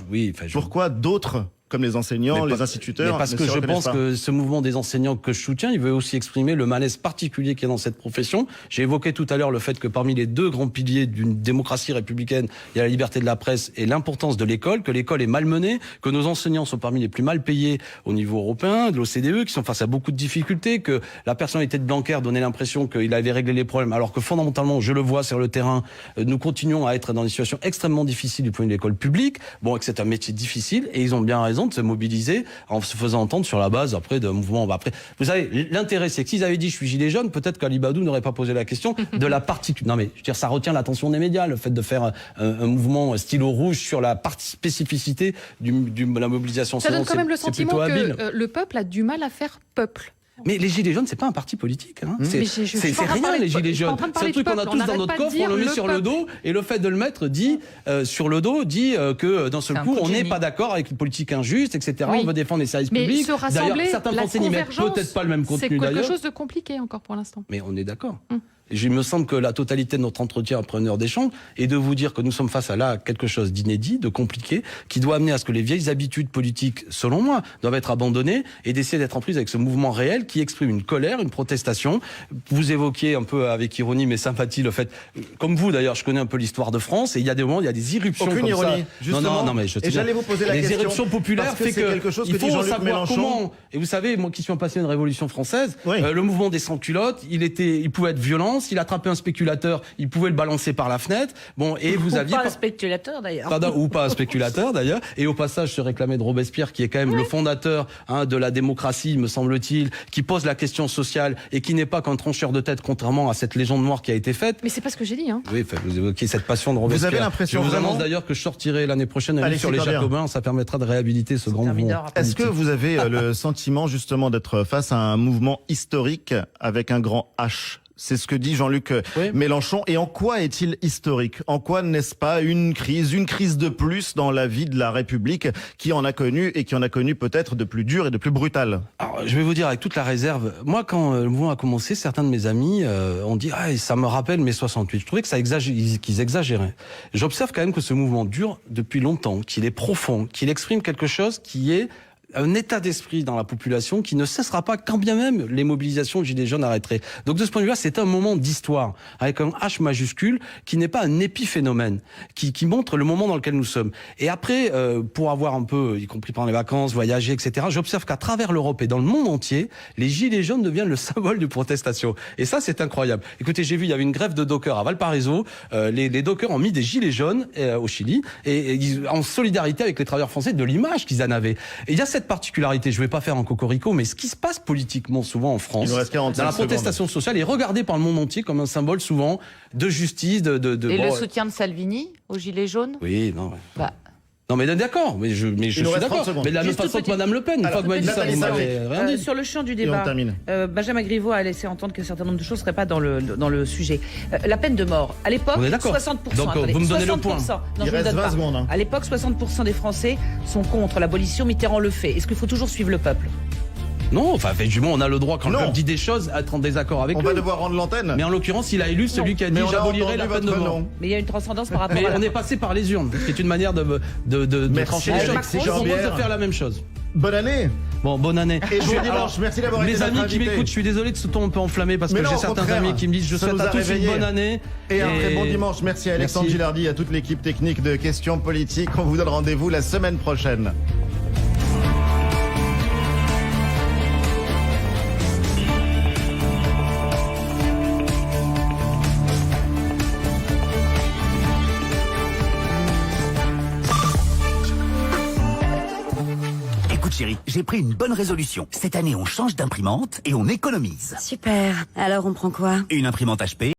pourquoi d'autres, comme les enseignants, les instituteurs... Parce que je pense que ce mouvement des enseignants que je soutiens, il veut aussi exprimer le malaise particulier qu'il y a dans cette profession. J'ai évoqué tout à l'heure le fait que parmi les 2 grands piliers d'une démocratie républicaine, il y a la liberté de la presse et l'importance de l'école, que l'école est malmenée, que nos enseignants sont parmi les plus mal payés au niveau européen, de l'OCDE, qui sont face à beaucoup de difficultés, que la personnalité de Blanquer donnait l'impression qu'il avait réglé les problèmes, alors que fondamentalement, je le vois sur le terrain, nous continuons à être dans des situations extrêmement difficiles du point de vue de l'école publique, bon, et que c'est un métier difficile, et ils ont bien raison. raison de se mobiliser en se faisant entendre sur la base après d'un mouvement. Après, vous savez, l'intérêt, c'est que s'ils avaient dit je suis gilet jaune, peut-être qu'Ali Badou n'aurait pas posé la question de la particularité. Non mais je veux dire, ça retient l'attention des médias, le fait de faire un mouvement stylo rouge sur la spécificité de la mobilisation. Ça donne quand même le sentiment que le peuple a du mal à faire peuple. Mais les Gilets jaunes, c'est pas un parti politique. Hein. C'est rien, les Gilets jaunes. C'est un truc qu'on a tous dans notre coffre, on le met sur le dos, et le fait de le mettre dit sur le dos dit que d'un seul coup, on n'est pas d'accord avec une politique injuste, etc. Oui. On veut défendre les services publics. D'ailleurs, certains Français n'y mettent peut-être pas le même contenu. C'est quelque chose de compliqué encore pour l'instant. Mais on est d'accord. Il me semble que la totalité de notre entretien après 1 heure d'échange est de vous dire que nous sommes face à là quelque chose d'inédit, de compliqué, qui doit amener à ce que les vieilles habitudes politiques, selon moi, doivent être abandonnées et d'essayer d'être en plus avec ce mouvement réel qui exprime une colère, une protestation. Vous évoquiez un peu avec ironie mais sympathie le fait, comme vous d'ailleurs, je connais un peu l'histoire de France et il y a des moments, il y a des irruptions aucune comme ironie, ça. Justement. Non, mais je et j'allais vous poser la question. Les éruptions populaires parce que fait c'est quelque chose que il faut dit Jean-Luc savoir Mélenchon. Comment. Et vous savez, moi qui suis un passionné de Révolution française, oui. Le mouvement des sans-culottes, il pouvait être violent, s'il attrapait un spéculateur, il pouvait le balancer par la fenêtre. Bon, et vous aviez pas un spéculateur d'ailleurs. Ou pas un spéculateur d'ailleurs. Et au passage, se réclamait de Robespierre, qui est quand même le fondateur de la démocratie, me semble-t-il, qui pose la question sociale et qui n'est pas qu'un trancheur de tête, contrairement à cette légende noire qui a été faite. Mais c'est pas ce que j'ai dit. Hein. Oui, vous évoquez cette passion de Robespierre. Vous avez l'impression je vous vraiment... annonce d'ailleurs que je sortirai l'année prochaine un livre sur les Jacobins. Ça permettra de réhabiliter ce grand mouvement. Est-ce que vous avez le sentiment justement d'être face à un mouvement historique avec un grand H ? C'est ce que dit Jean-Luc Mélenchon. Et en quoi est-il historique ? En quoi n'est-ce pas une crise de plus dans la vie de la République qui en a connu et qui en a connu peut-être de plus dur et de plus brutal ? Alors, je vais vous dire avec toute la réserve, moi quand le mouvement a commencé, certains de mes amis ont dit ça me rappelle mai 68. Je trouvais que qu'ils exagéraient. J'observe quand même que ce mouvement dure depuis longtemps, qu'il est profond, qu'il exprime quelque chose qui est un état d'esprit dans la population qui ne cessera pas quand bien même les mobilisations de Gilets jaunes arrêteraient. Donc de ce point de vue-là, c'est un moment d'histoire avec un H majuscule qui n'est pas un épiphénomène, qui montre le moment dans lequel nous sommes. Et après, pour avoir un peu, y compris pendant les vacances, voyager, etc., j'observe qu'à travers l'Europe et dans le monde entier, les Gilets jaunes deviennent le symbole de protestation. Et ça, c'est incroyable. Écoutez, j'ai vu, il y avait une grève de dockers à Valparaiso. Les dockers ont mis des Gilets jaunes au Chili et en solidarité avec les travailleurs français de l'image qu'ils en avaient. Et il y a cette particularité, je ne vais pas faire un cocorico, mais ce qui se passe politiquement souvent en France, dans la protestation sociale, est regardé par le monde entier comme un symbole souvent de justice, Et le soutien de Salvini aux Gilets jaunes ? Oui, non. Non mais d'accord, mais je suis d'accord. Mais de la même façon que Madame Le Pen, une fois que vous m'avez dit ça, vous m'avez rien dit. Sur le champ du débat, Benjamin Griveaux a laissé entendre qu'un certain nombre de choses ne seraient pas dans le sujet. La peine de mort, à l'époque, 60%. Donc vous me donnez le point. Il reste 20 secondes. À l'époque, 60% des Français sont contre l'abolition. Mitterrand le fait. Est-ce qu'il faut toujours suivre le peuple ? Non, enfin, effectivement, on a le droit, quand le peuple dit des choses, à être en désaccord avec lui. On va devoir rendre l'antenne. Mais en l'occurrence, il a élu celui qui a dit j'abolirai la peine de mort. Mais il y a une transcendance par rapport à... Mais on est passé par les urnes, qui est une manière de trancher les choses. Je propose de faire la même chose. Bonne année. Bon, bonne année. Et bon dimanche, merci d'avoir été notre invité. Les amis qui m'écoutent, je suis désolé de ce ton un peu enflammé parce que j'ai certains amis qui me disent je souhaite à tous une bonne année. Et un très bon dimanche. Merci à Alexandre Gilardi et à toute l'équipe technique de Questions Politiques. On vous donne rendez-vous la semaine prochaine. Chérie, j'ai pris une bonne résolution. Cette année, on change d'imprimante et on économise. Super. Alors, on prend quoi ? Une imprimante HP.